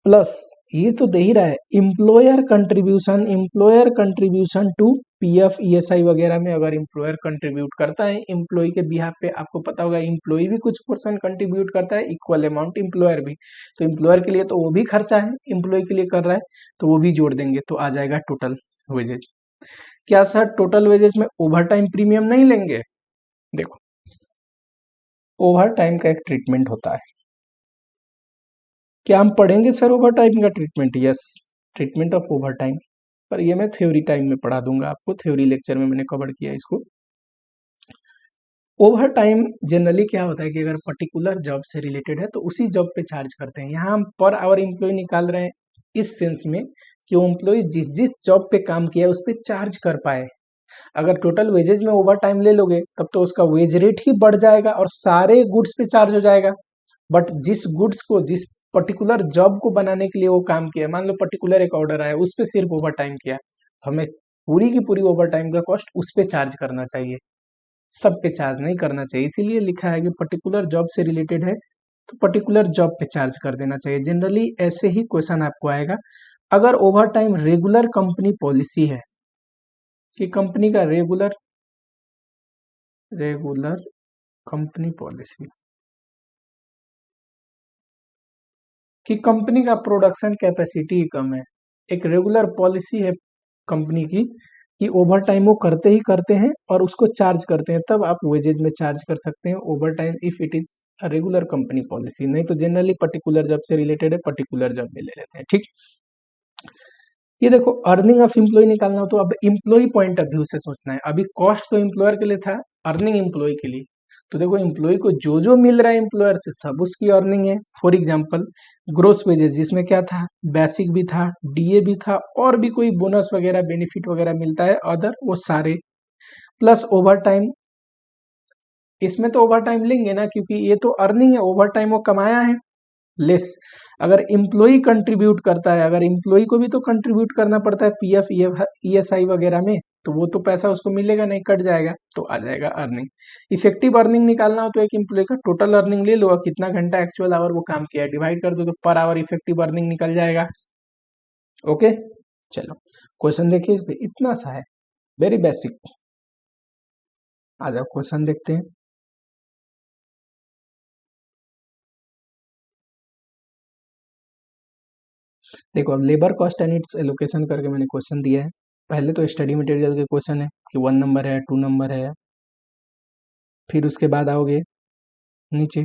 Speaker 1: प्लस ये तो दे ही रहा है employer contribution, employer contribution to PF, ESI वगैरह में अगर इम्प्लॉयर कंट्रीब्यूट करता है एम्प्लॉय के बिहाफ पे, आपको पता होगा इम्प्लॉय भी कुछ परसेंट कंट्रीब्यूट करता है, इक्वल अमाउंट इम्प्लॉयर भी, तो इम्प्लॉयर के लिए तो वो भी खर्चा है, इम्प्लॉय के लिए कर रहा है, तो वो भी जोड़ देंगे तो आ जाएगा टोटल वेजेज। क्या सर टोटल वेजेज में ओवर टाइम प्रीमियम नहीं लेंगे? देखो ओवर टाइम का एक ट्रीटमेंट होता है, क्या हम पढ़ेंगे सर ओवर टाइम का treatment? Yes, treatment of over time, पर ये मैं थ्योरी टाइम में पढ़ा दूंगा आपको, थ्योरी लेक्चर में मैंने कवर किया इसको। ओवर टाइम जनरली क्या होता है कि अगर पर्टिकुलर जॉब से रिलेटेड है तो उसी जॉब पे चार्ज करते हैं, यहाँ हम पर आवर एम्प्लॉय निकाल रहे हैं इस सेंस में कि वो एम्प्लॉय जिस जिस जॉब पे काम किया है उस पर चार्ज कर पाए। अगर टोटल वेजेज में ओवर टाइम ले लोगे तब तो उसका वेज रेट ही बढ़ जाएगा और सारे गुड्स पे चार्ज हो जाएगा। बट जिस गुड्स को, जिस पर्टिकुलर जॉब को बनाने के लिए वो काम किया, मान लो पर्टिकुलर एक ऑर्डर आया, उस पर सिर्फ ओवर टाइम किया, तो हमें पूरी की पूरी ओवर टाइम का कॉस्ट उस पर चार्ज करना चाहिए। सब पे चार्ज नहीं करना चाहिए, इसीलिए लिखा है कि पर्टिकुलर जॉब से रिलेटेड है तो पर्टिकुलर जॉब पे चार्ज कर देना चाहिए। जनरली ऐसे ही क्वेश्चन आपको आएगा। अगर over time regular company policy है कि कंपनी का रेगुलर रेगुलर कंपनी पॉलिसी कि कंपनी का प्रोडक्शन कैपेसिटी कम है, एक रेगुलर पॉलिसी है कंपनी की कि ओवर टाइम वो करते ही करते हैं और उसको चार्ज करते हैं, तब आप वेजेज में चार्ज कर सकते हैं over time if it is a regular company policy. नहीं तो जनरली पर्टिकुलर जॉब से रिलेटेड है, पर्टिकुलर जॉब में ले लेते हैं। ठीक, ये देखो अर्निंग ऑफ एम्प्लॉय निकालना हो तो अब एम्प्लॉय पॉइंट ऑफ व्यू से सोचना है। अभी कॉस्ट तो एम्प्लॉयर के लिए था, अर्निंग एम्प्लॉय के लिए। तो देखो एम्प्लॉय को जो जो मिल रहा है एम्प्लॉयर से सब उसकी अर्निंग है। फॉर एग्जांपल ग्रोस वेजेस जिसमें क्या था, बेसिक भी था, डीए भी था, और भी कोई बोनस वगैरह बेनिफिट वगैरह मिलता है अदर, वो सारे प्लस ओवर टाइम। इसमें तो ओवर टाइम लेंगे ना क्योंकि ये तो अर्निंग है, ओवर टाइम वो कमाया है लेस। अगर इम्प्लॉई कंट्रीब्यूट करता है, अगर इम्प्लॉई को भी तो कंट्रीब्यूट करना पड़ता है पीएफ ईएसआई वगैरह में, तो वो तो पैसा उसको मिलेगा नहीं, कट जाएगा, तो आ जाएगा अर्निंग। इफेक्टिव अर्निंग निकालना हो तो एक इम्प्लॉय का टोटल अर्निंग ले लो और कितना घंटा एक्चुअल आवर वो काम किया है डिवाइड कर दो तो पर आवर इफेक्टिव अर्निंग निकल जाएगा। ओके, चलो क्वेश्चन देखिए, इस पे इतना सा है, वेरी बेसिक। आ जाओ क्वेश्चन देखते हैं। देखो अब labour cost and it's allocation करके मैंने क्वेश्चन दिया है। पहले तो स्टडी मटेरियल के क्वेश्चन है कि 1 नंबर है, 2 नंबर है, फिर उसके बाद आओगे नीचे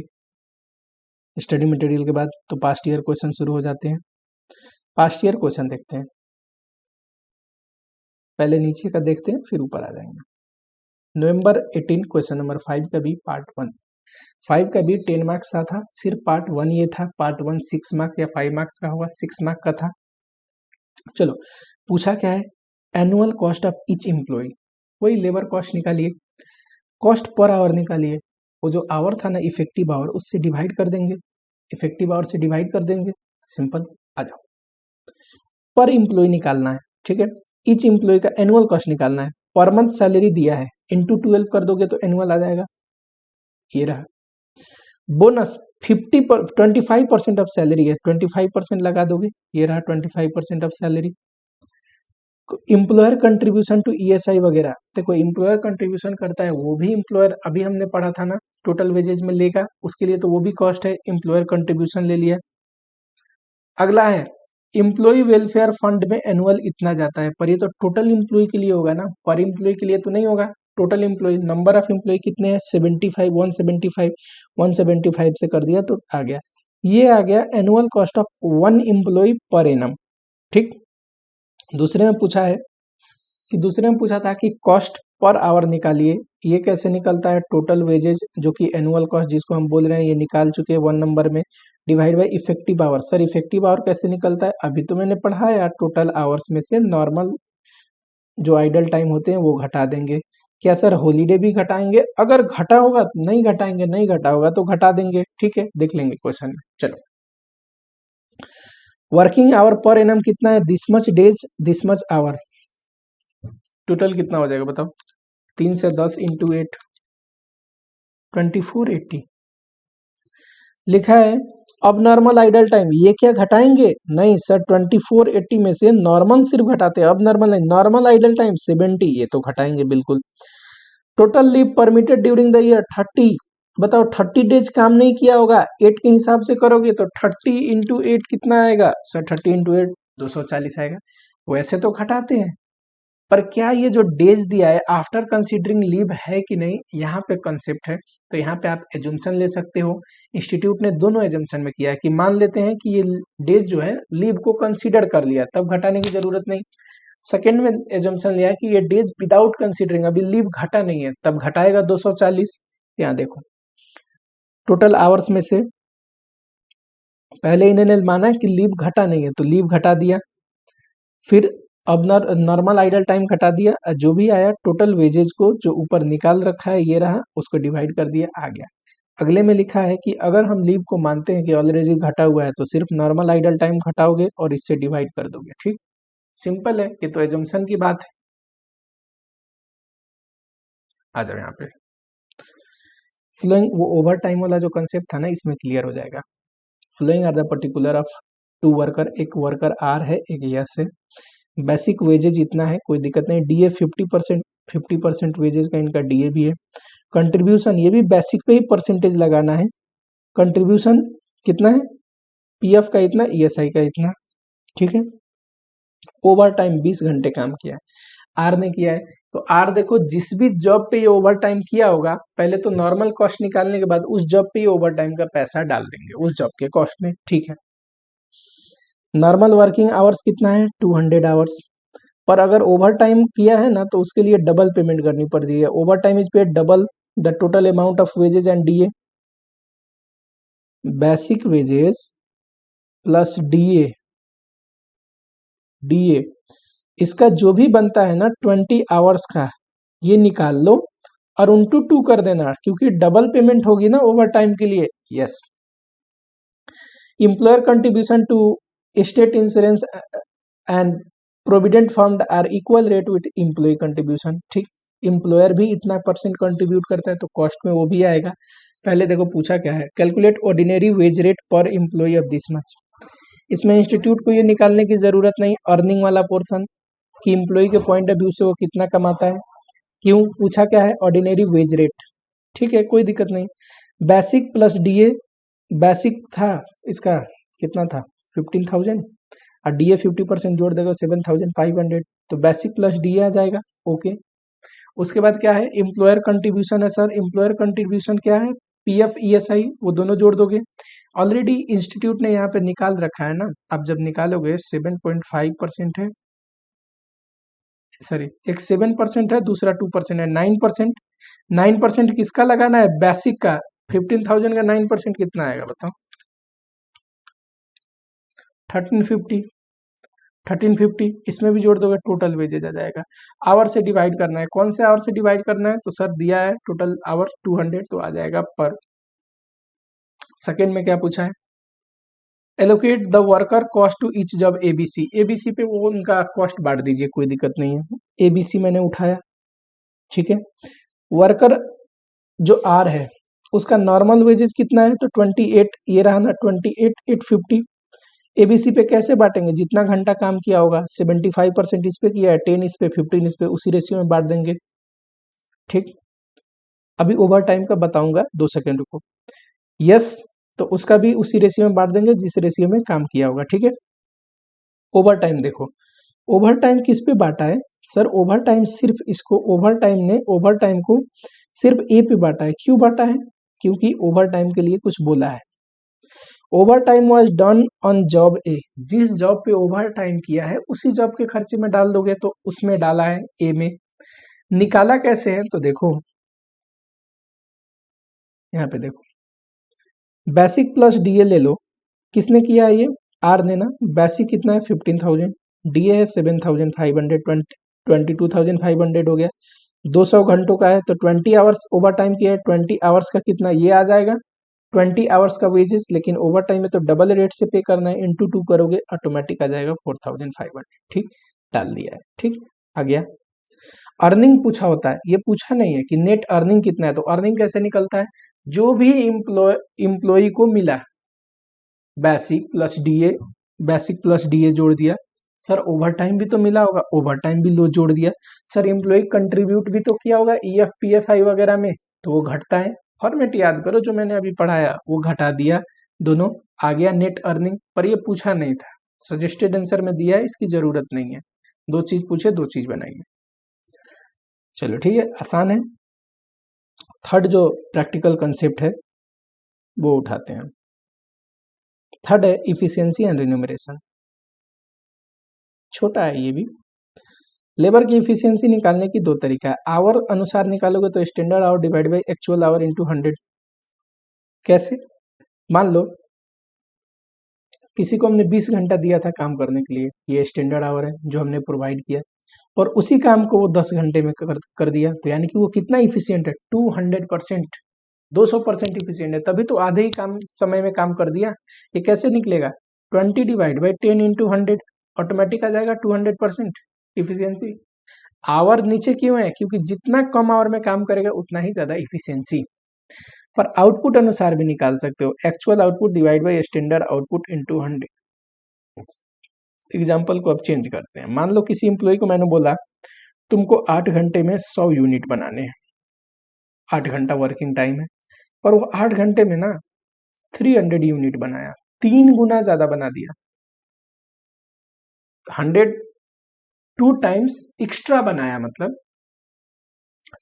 Speaker 1: स्टडी मटेरियल के बाद तो पास्ट ईयर क्वेश्चन शुरू हो जाते हैं। पास्ट ईयर क्वेश्चन देखते हैं, पहले नीचे का देखते हैं फिर ऊपर आ जाएंगे। नवंबर 18 क्वेश्चन नंबर 5 का भी पार्ट 1, 5 का भी 10 मार्क्स का था, सिर्फ पार्ट 1 ये था। पार्ट 1 6 मार्क्स या 5 मार्क्स का होगा, 6 मार्क्स का था। चलो पूछा क्या है, annual cost of each employ, वही लेबर कॉस्ट निकालिए, कॉस्ट पर आवर निकालिए। वो जो आवर था ना इफेक्टिव आवर, उससे डिवाइड कर देंगे, इफेक्टिव आवर से डिवाइड कर देंगे, सिंपल। आ जाओ पर एम्प्लॉय निकालना है, ठीक है। ईच एम्प्लॉय का एनुअल कॉस्ट निकालना है, पर मंथ सैलरी दिया है, इंटू 12 कर दोगे तो एनुअल आ जाएगा। ये रहा बोनस 25% ऑफ सैलरी है, 25% लगा दोगे, ये रहा 25% of salary. Employer contribution to ESI वगैरह, देखो इम्प्लॉयर कंट्रीब्यूशन करता है वो भी इम्प्लॉयर, अभी हमने पढ़ा था ना टोटल वेजेज में लेगा, उसके लिए तो वो भी कॉस्ट है, इम्प्लॉयर कंट्रीब्यूशन ले लिया। अगला है इम्प्लॉय वेलफेयर फंड में एनुअल इतना जाता है, पर ये तो टोटल इम्प्लॉय के लिए होगा ना, पर इम्प्लॉय के लिए तो नहीं होगा। Total employ number of employ कितने हैं 75, 175, 175 से कर दिया तो आ गया, ये आ गया annual cost of 1 employ per annum. ठीक, दूसरे में पूछा है कि दूसरे में पूछा था कि कॉस्ट पर आवर निकालिए, ये कैसे निकलता है, टोटल वेजेज जो कि एनुअल कॉस्ट जिसको हम बोल रहे हैं ये निकाल चुके हैं 1 नंबर में, divide by effective hour. Sir effective hour कैसे निकलता है, अभी तो मैंने पढ़ा है, टोटल आवर्स में से नॉर्मल जो आइडल टाइम होते हैं वो घटा देंगे। क्या सर हॉलीडे भी घटाएंगे, अगर घटा होगा नहीं घटाएंगे, नहीं घटा होगा तो घटा देंगे, ठीक है देख लेंगे क्वेश्चन में। चलो वर्किंग आवर पर एनम कितना है, this much days this much hour, total कितना हो जाएगा बताओ, 3 से 10 इंटू 8 2480 लिखा है। अब नॉर्मल आइडल टाइम ये क्या घटाएंगे, नहीं सर 2480 में से नॉर्मल सिर्फ घटाते हैं, अब नॉर्मल नहीं, नॉर्मल आइडल टाइम 70 ये तो घटाएंगे बिल्कुल। Total leave permitted during the year 30, बताओ 30 डेज काम नहीं किया होगा, 8 के हिसाब से करोगे तो 30 इंटू 8 कितना आएगा सर, 30 इंटू 8 240 आएगा। वैसे तो घटाते हैं, पर क्या ये जो डेज दिया है आफ्टर कंसीडरिंग लीव है कि नहीं, यहाँ पे कंसेप्ट है। तो यहाँ पे आप एजम्पशन ले सकते हो, इंस्टीट्यूट ने दोनों एजम्पशन में किया है कि मान लेते हैं कि ये डेज जो है लीव को कंसीडर कर लिया, तब घटाने की जरूरत नहीं। सेकेंड में एजम्पशन लिया है कि ये डेज विदाउट कंसीडरिंग, अभी लीव घटा नहीं है, तब घटाएगा 240। यहाँ देखो टोटल आवर्स में से पहले इन्होंने माना कि लीव घटा नहीं है तो लीव घटा दिया, फिर अब नॉर्मल आइडल टाइम घटा दिया, जो भी आया टोटल वेजेज को जो ऊपर निकाल रखा है ये रहा, उसको डिवाइड कर दिया, आ गया। अगले में लिखा है कि अगर हम लीव को मानते हैं कि ऑलरेडी घटा हुआ है तो सिर्फ नॉर्मल आइडल टाइम घटाओगे और इससे डिवाइड कर दोगे। ठीक, सिंपल है, ये तो एजम्पशन की बात है। आ जाओ यहाँ पे फ्लोइंग, वो ओवर टाइम वाला जो कंसेप्ट था ना, इसमें क्लियर हो जाएगा। Following are the particular of two worker, एक वर्कर आर है, एक यस है। बेसिक वेजेज इतना है, कोई दिक्कत नहीं। डीए 50%, 50% वेजेज का इनका डीए भी है। कंट्रीब्यूशन, ये भी बेसिक पे ही परसेंटेज लगाना है। कंट्रीब्यूशन कितना है, पीएफ का इतना, ईएसआई का इतना, ठीक है। ओवर टाइम 20 घंटे काम किया है, आर ने किया है। तो आर देखो, जिस भी जॉब पे ये ओवर टाइम किया होगा, पहले तो नॉर्मल कॉस्ट निकालने के बाद उस जॉब पे ओवर टाइम का पैसा डाल देंगे उस जॉब के कॉस्ट में, ठीक है। नॉर्मल वर्किंग आवर्स कितना है, 200 आवर्स। पर अगर ओवर टाइम किया है ना, तो उसके लिए डबल पेमेंट करनी पड़ती है। Overtime is paid double the total amount of wages and DA. Basic wages plus DA, DA इसका जो भी बनता है ना 20 आवर्स का, ये निकाल लो और उनटू 2 कर देना, क्योंकि डबल पेमेंट होगी ना ओवर टाइम के लिए। Yes. Employer contribution to state insurance and provident fund are equal rate with employ contribution, ठीक। एम्प्लॉयर भी इतना परसेंट कंट्रीब्यूट करता है तो कॉस्ट में वो भी आएगा। पहले देखो पूछा क्या है, कैलकुलेट ऑर्डिनरी वेज रेट पर एम्प्लॉय ऑफ दिस मंथ। इसमें इंस्टीट्यूट को ये निकालने की जरूरत नहीं, अर्निंग वाला पोर्शन कि एम्प्लॉय के पॉइंट ऑफ व्यू से वो कितना कमाता है। क्यों पूछा क्या है, ऑर्डिनरी वेज रेट, ठीक है, कोई दिक्कत नहीं। बेसिक प्लस डीए, बेसिक था इसका कितना था, 15,000, और डीए 50% जोड़ देगा 7,500, तो बेसिक प्लस डीए आ जाएगा, ओके। उसके बाद क्या है, एम्प्लॉयर कंट्रीब्यूशन है सर। एम्प्लॉयर कंट्रीब्यूशन क्या है, पीएफ ईएसआई, वो दोनों जोड़ दोगे। ऑलरेडी इंस्टीट्यूट ने यहाँ पे निकाल रखा है ना, अब जब निकालोगे 7.5% है, सॉरी एक 7% है, दूसरा 2% है, 9%। 9% किसका लगाना है, बेसिक का। 15,000 का 9% कितना आएगा बताओ, 1350। 1350 इसमें भी जोड़ दोगे, टोटल वेजेज आ जाएगा। आवर से डिवाइड करना है, कौन से आवर से डिवाइड करना है, तो सर दिया है टोटल आवर 200, तो आ जाएगा पर। सेकेंड में क्या पूछा है, allocate the worker cost to each job ABC. ABC पे वो उनका कॉस्ट बांट दीजिए, कोई दिक्कत नहीं है। एबीसी मैंने उठाया, ठीक है। वर्कर जो आर है उसका नॉर्मल वेजेस कितना है, तो 28, ये रहा ना 28,850। एबीसी पे कैसे बांटेंगे, जितना घंटा काम किया होगा 75% इस पे किया है, 10 इस पे, 15 इस पे, उसी रेशियो में बांट देंगे, ठीक। अभी ओवर टाइम का बताऊंगा, 2 सेकेंड रुको। यस, तो उसका भी उसी रेशियो में बांट देंगे जिस रेशियो में काम किया होगा, ठीक है। ओवर टाइम देखो, ओवर टाइम किस पे बांटा है सर, ओवर टाइम सिर्फ इसको, ओवर टाइम ने ओवर टाइम को सिर्फ ए पे बांटा है। क्यों बांटा है, क्योंकि ओवर टाइम के लिए कुछ बोला है। Overtime was done on job A, जिस जॉब पे ओवर टाइम किया है उसी जॉब के खर्चे में डाल दोगे, तो उसमें डाला है ए में। निकाला कैसे है, तो देखो यहाँ पे देखो, बेसिक प्लस डीए ले लो। किसने किया है ये, आर ने ना। बेसिक कितना है 15,000, डीए है 7,500, 22,500 हो गया। 200 घंटों का है तो 20 आवर्स ओवर टाइम किया है, 20 आवर्स का कितना ये आ जाएगा, 20 आवर्स का वेजेस। लेकिन ओवर टाइम में तो डबल रेट से पे करना है, इंटू 2 करोगे ऑटोमेटिक आ जाएगा 4,500, ठीक। डाल दिया है, ठीक। आ गया। अर्निंग पूछा होता है, ये पूछा नहीं है कि नेट अर्निंग कितना है, तो अर्निंग कैसे निकलता है, जो भी इम्प्लॉय को मिला, basic plus DA, basic plus DA जोड़ दिया। सर ओवर टाइम भी तो मिला होगा, ओवर टाइम भी लो जोड़ दिया। सर एम्प्लॉय कंट्रीब्यूट भी तो किया होगा ईएफ पीएफआई वगैरह में, तो वो घटता है। फॉर्मेट याद करो जो मैंने अभी पढ़ाया, वो घटा दिया, दोनों आ गया नेट अर्निंग। पर ये पूछा नहीं था, सजेस्टेड आंसर में दिया है, इसकी जरूरत नहीं है। 2 चीज पूछे, 2 चीज बनाइए। चलो ठीक है, आसान है। थर्ड जो प्रैक्टिकल कंसेप्ट है वो उठाते हैं। थर्ड है इफिशियंसी एंड रिन्यूमरेशन। छोटा है ये भी। लेबर की इफिशियंसी निकालने की 2 तरीका है। आवर अनुसार निकालोगे तो standard our divide by actual hour into 100। कैसे, मान लो किसी को हमने 20 घंटा दिया था काम करने के लिए, ये स्टैंडर्ड आवर है जो हमने प्रोवाइड किया, और उसी काम को वो 10 घंटे में कर दिया, तो यानी कि वो कितना इफिशियंट है, 200%, 200% इफिशियंट है। तभी तो आधे ही काम समय में काम कर दिया। ये कैसे निकलेगा, 20 डिवाइड बाई 10 इंटू 100, ऑटोमेटिक आ जाएगा 200% इफिशियंसी। आवर नीचे क्यों है, क्योंकि जितना कम आवर में काम करेगा उतना ही ज्यादा इफिशियंसी। पर आउटपुट अनुसार भी निकाल सकते हो, actual output divide by standard output into 100। Example को अब चेंज करते हैं। मान लो किसी एम्प्लॉय को मैंने बोला तुमको 8 घंटे में 100 यूनिट बनाने हैं, 8 घंटा वर्किंग टाइम है, और वो 8 घंटे में ना 300 यूनिट बनाया, 3 गुना ज्यादा बना दिया, 102 टाइम्स एक्स्ट्रा बनाया, मतलब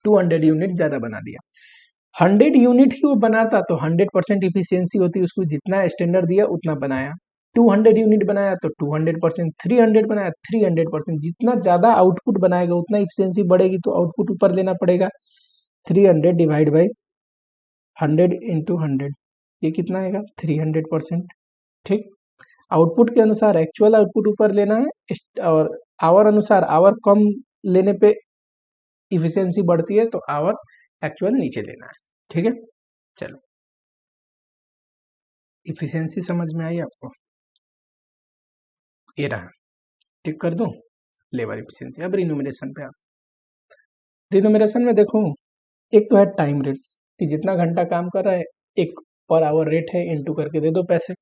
Speaker 1: 200 यूनिट ज्यादा बना दिया। 100 यूनिट ही वो बनाता तो 100% इफिशियंसी होती, उसको जितना स्टैंडर्ड दिया उतना बनाया। 200 यूनिट बनाया तो 200%, 300 बनाया 300%, जितना ज्यादा आउटपुट बनाएगा उतना इफिशियंसी बढ़ेगी, तो आउटपुट ऊपर लेना पड़ेगा। 300 डिवाइड बाई 100 इंटू 100, ये कितना आएगा 300%। ठीक, आउटपुट के अनुसार एक्चुअल आउटपुट ऊपर लेना है, और आवर अनुसार आवर कम लेने पे इफिशियंसी बढ़ती है, तो आवर एक्चुअल नीचे लेना है। ठीक है, चलो इफिशियंसी समझ में आई आपको, ये रहा, टिक कर दो लेबर इफिशियंसी। अब रिन्यूमरेशन पे आप, रिन्यूमरेशन में देखो, एक तो है टाइम रेट कि जितना घंटा काम कर रहा है, एक पर आवर रेट है, इनटू करके दे दो पैसे,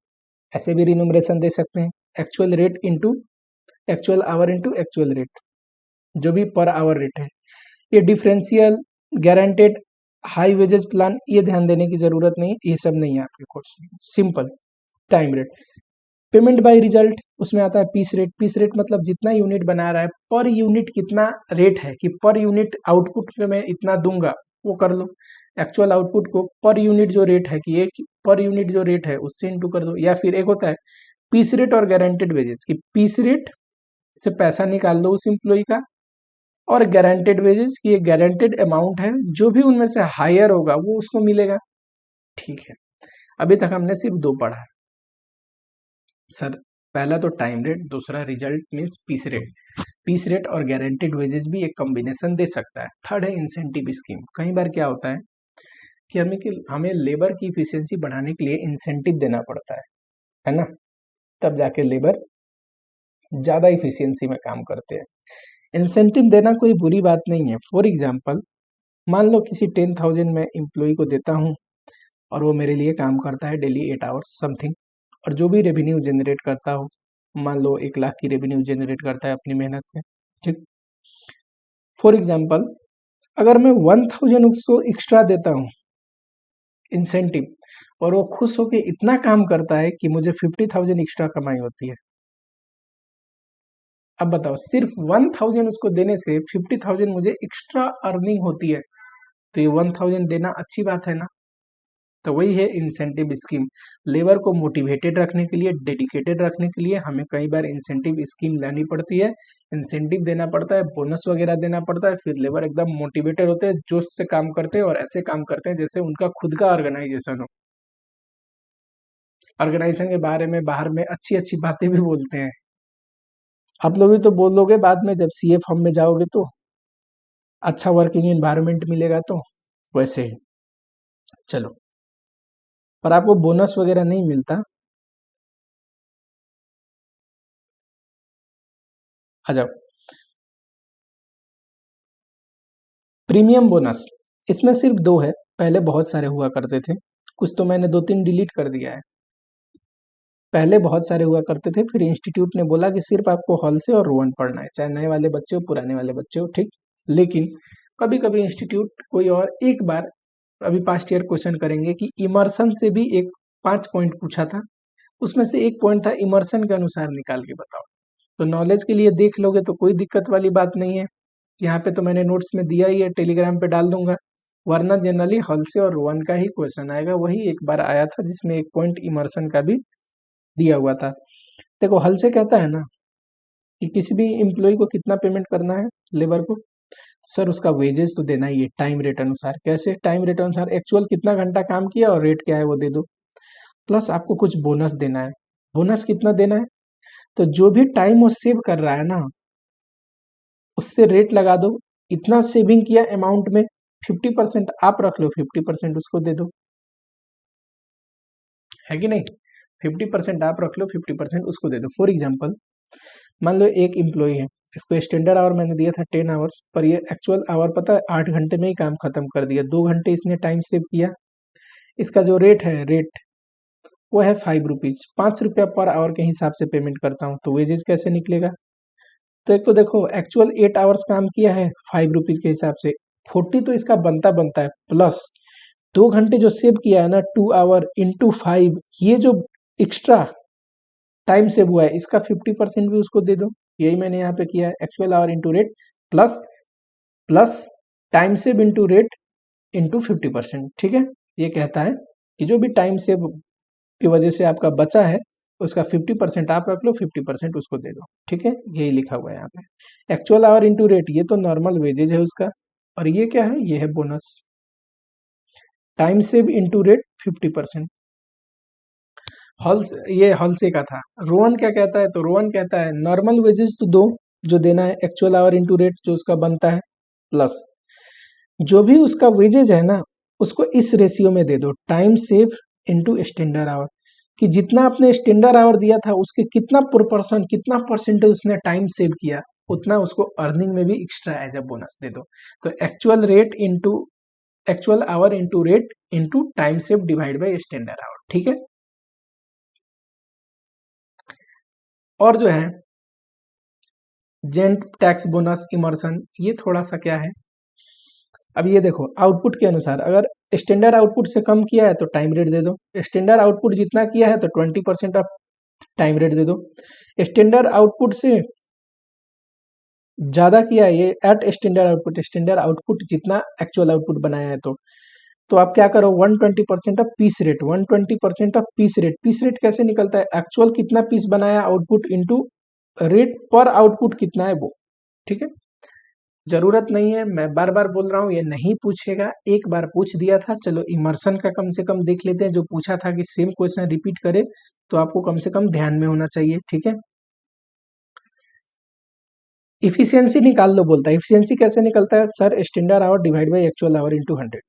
Speaker 1: ऐसे भी रिन्यूमरेशन दे सकते हैं। Actual rate into actual hour into actual rate, जो भी पर आवर रेट है। ये differential, guaranteed, high wages plan, ये ध्यान देने की जरूरत नहीं, ये सब नहीं है आपके कोर्स में। Simple time rate. Payment by result, उसमें आता है पीस रेट। पीस रेट मतलब जितना यूनिट बना रहा है पर यूनिट कितना रेट है, कि पर यूनिट आउटपुट में इतना दूंगा, वो कर लो। एक्चुअल आउटपुट को पर यूनिट जो रेट है, कि एक पर यूनिट जो रेट है उससे इंटू कर दो। या फिर एक होता है पीस रेट और गारंटेड वेजेस, कि पीस रेट से पैसा निकाल दो उस एम्प्लॉय का, और गारंटेड वेजेस की एक गारंटेड अमाउंट है, जो भी उनमें से हायर होगा वो उसको मिलेगा। ठीक है, अभी तक हमने सिर्फ दो पढ़ा है सर। पहला तो टाइम रेट, दूसरा result means piece rate. Piece rate और गारंटेड वेजेस भी एक कॉम्बिनेशन दे सकता है। थर्ड है इंसेंटिव स्कीम। कई बार क्या होता है कि हमें लेबर की इफिशियंसी बढ़ाने के लिए इंसेंटिव देना पड़ता है ना, तब जाके लेबर ज्यादा इफिशियंसी में काम करते हैं। इंसेंटिव देना कोई बुरी बात नहीं है। फॉर एग्जाम्पल, मान लो किसी 10,000 में एम्प्लॉय को देता हूँ, और वो मेरे लिए काम करता है डेली 8 आवर्स समथिंग, और जो भी रेवेन्यू जनरेट करता हो, मान लो 1 लाख की रेवेन्यू जनरेट करता है अपनी मेहनत से। ठीक, फॉर एग्जाम्पल, अगर मैं 1,000 उसको एक्स्ट्रा देता हूँ इंसेंटिव, और वो खुश होकर इतना काम करता है कि मुझे 50,000 एक्स्ट्रा कमाई होती है। अब बताओ, सिर्फ 1,000 उसको देने से 50,000 मुझे एक्स्ट्रा अर्निंग होती है, तो ये 1,000 देना अच्छी बात है ना। तो वही है इंसेंटिव स्कीम। लेबर को मोटिवेटेड रखने के लिए, डेडिकेटेड रखने के लिए हमें कई बार इंसेंटिव स्कीम लानी पड़ती है, इंसेंटिव देना पड़ता है, बोनस वगैरह देना पड़ता है। फिर लेबर एकदम मोटिवेटेड होते हैं, जोश से काम करते हैं, और ऐसे काम करते हैं जैसे उनका खुद का ऑर्गेनाइजेशन हो। ऑर्गेनाइजेशन के बारे में बाहर में अच्छी अच्छी बातें भी बोलते हैं। आप लोग भी तो बोलोगे बाद में, जब सीए फॉर्म में जाओगे तो, अच्छा वर्किंग एनवायरनमेंट मिलेगा तो, वैसे ही। चलो, पर आपको बोनस वगैरह नहीं मिलता। आ जाओ, प्रीमियम बोनस, इसमें सिर्फ दो है, पहले बहुत सारे हुआ करते थे, कुछ तो मैंने 2-3 डिलीट कर दिया है। पहले बहुत सारे हुआ करते थे, फिर इंस्टीट्यूट ने बोला कि सिर्फ आपको हॉल से और रोवन पढ़ना है, चाहे नए वाले बच्चे हो पुराने वाले बच्चे हो। ठीक, लेकिन कभी कभी इंस्टीट्यूट कोई और एक बार, अभी पास्ट ईयर क्वेश्चन करेंगे कि इमर्सन से भी एक 5 पॉइंट पूछा था, उसमें से एक पॉइंट था इमर्सन के अनुसार निकाल के बताओ। तो नॉलेज के लिए देख लोगे तो कोई दिक्कत वाली बात नहीं है, यहाँ पे तो मैंने नोट्स में दिया ही है, टेलीग्राम पे डाल दूंगा। वरना जनरली हॉल से और रोवन का ही क्वेश्चन आएगा, वही एक बार आया था जिसमें एक पॉइंट इमर्सन का भी दिया हुआ था। देखो, हल से कहता है ना कि किसी भी एम्प्लॉय को कितना पेमेंट करना है लेबर को, सर उसका वेजेस तो देना ही है टाइम रेट अनुसार। कैसे टाइम रेट अनुसार? एक्चुअल कितना घंटा काम किया और रेट क्या है वो दे दो, प्लस आपको कुछ बोनस देना है। बोनस कितना देना है? तो जो भी टाइम वो सेव कर रहा है ना, उससे रेट लगा दो। इतना सेविंग किया अमाउंट में, 50% आप रख लो, 50% उसको दे दो, है कि नहीं? 50% आप रख लो, 50% उसको दे दो। फॉर एग्जाम्पल, मान लो एक एम्प्लॉय है, इसको स्टैंडर्ड आवर मैंने दिया था 10 आवर्स, पर ये एक्चुअल आवर पता है 8 घंटे में ही काम खत्म कर दिया। 2 घंटे इसने टाइम सेव किया, इसका जो रेट है, रेट वो है 5 रुपीज, 5 रुपया पर आवर के हिसाब से पेमेंट करता हूँ, तो वेजेज कैसे निकलेगा? तो एक तो देखो एक्चुअल 8 आवर्स काम किया है 5 रुपीज के हिसाब से, 40 तो इसका बनता बनता है, प्लस 2 घंटे जो सेव किया है ना, 2 आवर इंटू 5, ये जो एक्स्ट्रा टाइम सेव हुआ है इसका 50% भी उसको दे दो। यही मैंने यहाँ पे किया है, actual hour into rate plus plus time save into rate into 50%। ठीक है, ये कहता है कि जो भी टाइम सेव की वजह से आपका बचा है उसका 50% आप रख लो, 50% उसको दे दो। ठीक है, यही लिखा हुआ है यहाँ पे। एक्चुअल आवर इंटू रेट, ये तो नॉर्मल वेजेज है उसका, और ये क्या है, ये है bonus. Time save into rate 50%। Hall, ये हॉल से का था। रोहन क्या कहता है, तो रोहन कहता है नॉर्मल वेजेस तो दो जो देना है, एक्चुअल आवर इंटू रेट जो उसका बनता है, प्लस जो भी उसका वेजेज है ना उसको इस रेशियो में दे दो, time save into standard our, कि जितना आपने स्टैंडर्ड आवर दिया था उसके कितना प्रोपोर्शन, कितना परसेंटेज उसने टाइम सेव किया, उतना उसको अर्निंग में भी एक्स्ट्रा एज अ बोनस दे दो। तो actual rate into actual hour into rate into time save divide by standard our. ठीक है, और जो है जेंट टैक्स बोनस इमर्सन, ये थोड़ा सा क्या है, अब ये देखो आउटपुट के अनुसार, अगर स्टैंडर्ड आउटपुट से कम किया है तो टाइम रेट दे दो, स्टैंडर्ड आउटपुट जितना किया है तो 20% ऑफ टाइम रेट दे दो, स्टैंडर्ड आउटपुट से ज्यादा किया है, ये एट स्टैंडर्ड आउटपुट जितना एक्चुअल आउटपुट बनाया है, तो आप क्या करो, 120% of peace rate, 120% of peace rate कैसे निकलता है, एक्चुअल कितना पीस बनाया आउटपुट इंटू रेट पर आउटपुट कितना है वो। ठीक है, जरूरत नहीं है, मैं बार बार बोल रहा हूँ, ये नहीं पूछेगा, एक बार पूछ दिया था, चलो इमर्सन का कम से कम देख लेते हैं, जो पूछा था कि सेम क्वेश्चन रिपीट करे तो आपको कम से कम ध्यान में होना चाहिए। ठीक है, इफिशियंसी निकाल लो बोलता है, इफिशियंसी कैसे निकलता है sir, standard our divide by actual hour into 100,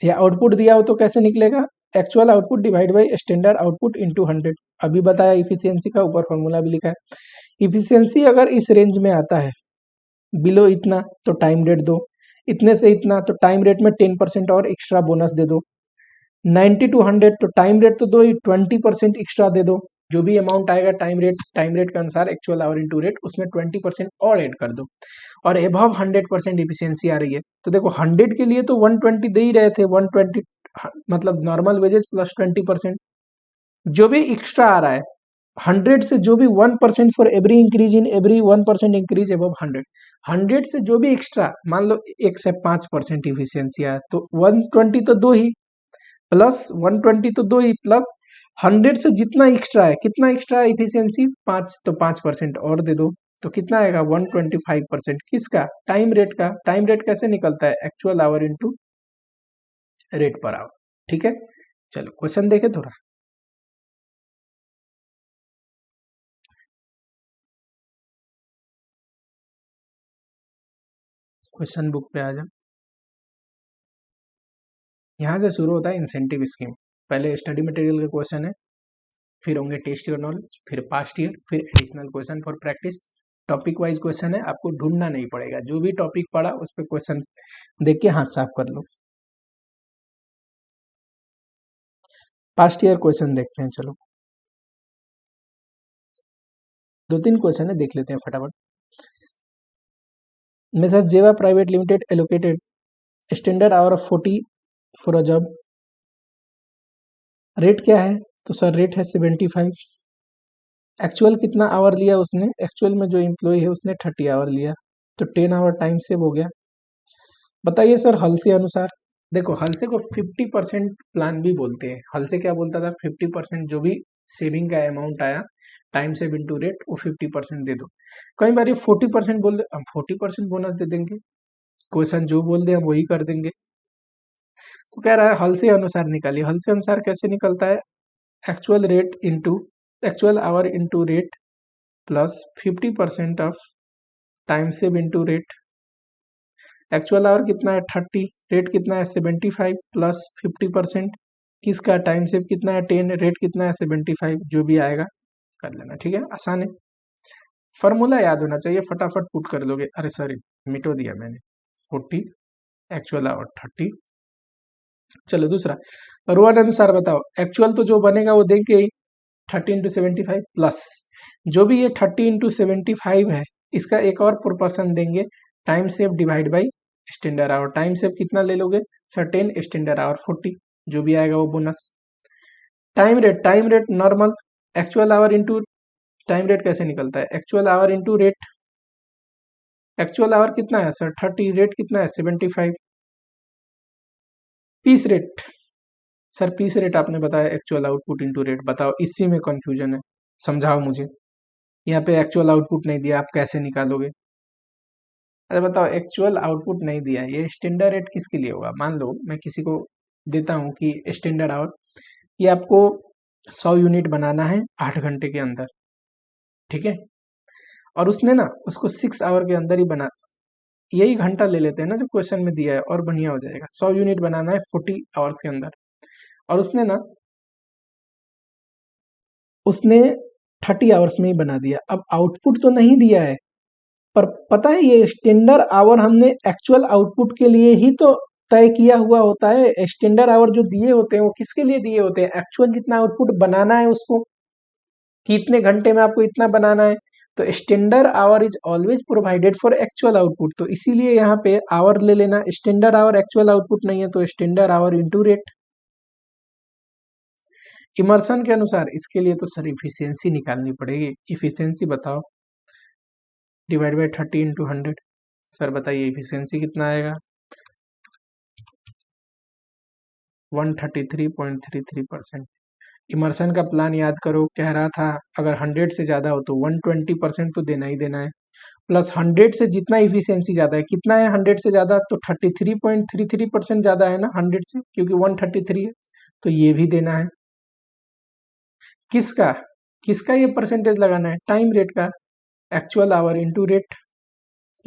Speaker 1: या आउटपुट दिया हो तो कैसे निकलेगा, actual output divide by standard output into 100। अभी बताया इफिशियंसी का, ऊपर फॉर्मूला भी लिखा है। इफिशियंसी अगर इस रेंज में आता है, बिलो इतना तो टाइम रेट दो, इतने से इतना तो टाइम रेट में 10% और एक्स्ट्रा बोनस दे दो, 90 to 100 तो टाइम रेट तो दो ही, 20% एक्स्ट्रा दे दो, जो भी अमाउंट आएगा टाइम रेट के अनुसार एक्चुअल आवर इंटू रेट, उसमें 20% और ऐड कर दो, और एबव 100% इफिशियंसी आ रही है, तो देखो 100 के लिए तो 120 दे ही रहे थे, 120 मतलब नॉर्मल वेजेस प्लस 20%, जो भी एक्स्ट्रा आ रहा है 100 से, जो भी 1% for every increase in every 1% increase above 100, 100 से जो भी एक्स्ट्रा, मान लो 1 से 5% इफिशियंसी आया तो 120 तो दो ही, प्लस 120 तो दो ही, प्लस 100 से जितना एक्स्ट्रा है, कितना एक्स्ट्रा इफिशियंसी 5, तो 5% और दे दो, तो कितना आएगा 125%, किसका, टाइम रेट का। टाइम रेट कैसे निकलता है, actual hour into rate per hour. ठीक है, चलो क्वेश्चन देखे थोड़ा। क्वेश्चन बुक पे आ जाओ, यहाँ से शुरू होता है इंसेंटिव स्कीम। पहले स्टडी मटेरियल के क्वेश्चन है, फिर होंगे टेस्ट योर नॉलेज, फिर पास्ट ईयर, फिर additional question for practice. Topic wise question है, आपको ढूंढना नहीं पड़ेगा, जो भी टॉपिक पढ़ा उस पर क्वेश्चन देख के हाथ साफ कर लो। पास्ट ईयर क्वेश्चन देखते हैं, चलो 2-3 क्वेश्चन है, देख लेते हैं फटाफट। Mrs. जेवा private limited allocated standard hour of 40 for a job, rate क्या है, तो सर रेट है 75, एक्चुअल कितना आवर लिया उसने, एक्चुअल में जो एम्प्लॉय है उसने 30 आवर लिया, तो 10 आवर टाइम सेव हो गया। बताइए सर हल्से अनुसार, देखो हल्से को 50% प्लान भी बोलते हैं, हल्से क्या बोलता था, 50% जो भी सेविंग का अमाउंट आया टाइम सेव इंटू रेट वो 50% दे दो। कई बार ये 40% बोल दे, हम 40% बोनस दे देंगे, क्वेश्चन जो बोल दे हम वही कर देंगे। तो कह रहा है हल से अनुसार निकालिए, हल से अनुसार कैसे निकलता है, actual rate into actual hour into rate plus 50% of time save into rate, actual hour कितना है 30, रेट कितना है 75 प्लस 50%, किसका, टाइम सेव कितना है 10, रेट कितना है 75, जो भी आएगा कर लेना। ठीक है, आसान है, फॉर्मूला याद होना चाहिए, फटाफट पुट कर लोगे। अरे सॉरी मिटो दिया मैंने, 40 एक्चुअल आवर 30 चलो दूसरा, रो वन अनुसार बताओ, एक्चुअल तो जो बनेगा वो देंगे ही 30 × 75 प्लस जो भी ये 30 × 75 है, इसका एक और प्रोपोर्शन देंगे, time save divide by standard our. Time save कितना ले लोगे, सर्टेन, स्टैंडर्ड आवर 40, जो भी आएगा वो bonus. Time rate normal, actual hour into time rate कैसे निकलता है, actual hour into rate. Actual hour कितना है सर 30, रेट कितना है 75। Piece rate, sir piece rate आपने बताया एक्चुअल आउटपुट इंटू रेट, बताओ इसी में कंफ्यूजन है, समझाओ मुझे। यहाँ पे एक्चुअल आउटपुट नहीं दिया, आप कैसे निकालोगे? अरे बताओ, एक्चुअल आउटपुट नहीं दिया, ये स्टैंडर्ड रेट किसके लिए होगा? मान लो मैं किसी को देता हूँ कि स्टैंडर्ड आवर, ये आपको 100 यूनिट बनाना है 8 घंटे के अंदर, ठीक है, और उसने ना उसको 6 आवर के अंदर ही बना, यही घंटा ले लेते हैं ना जो क्वेश्चन में दिया है, और बढ़िया हो जाएगा। 100 यूनिट बनाना है 40 आवर्स के अंदर, और उसने 30 आवर्स में ही बना दिया। अब आउटपुट तो नहीं दिया है, पर पता है ये स्टैंडर्ड आवर हमने एक्चुअल आउटपुट के लिए ही तो तय किया हुआ होता है। स्टैंडर्ड आवर जो दिए होते हैं वो किसके लिए दिए होते हैं, एक्चुअल जितना आउटपुट बनाना है उसको, कि इतने घंटे में आपको इतना बनाना है, तो standard our is always provided for actual output, तो इसीलिए यहाँ पे आवर ले लेना, स्टैंडर्ड आवर एक्चुअल आउटपुट नहीं है तो standard hour into rate. Emerson के अनुसार इसके लिए तो सर इफिशियंसी निकालनी पड़ेगी, इफिशियंसी बताओ, डिवाइड बाई 30 × 100। सर बताइए इफिशियंसी कितना आएगा, 133.33%। इमर्सन का प्लान याद करो, कह रहा था अगर 100 से ज़्यादा हो तो 120% तो देना ही देना है, प्लस 100 से जितना इफिशियंसी ज़्यादा है, कितना है 100 से ज़्यादा, तो 33.33% ज़्यादा है ना 100 से, क्योंकि 133 है, तो ये भी देना है। किसका किसका ये परसेंटेज लगाना है, टाइम रेट का, एक्चुअल आवर इंटू रेट,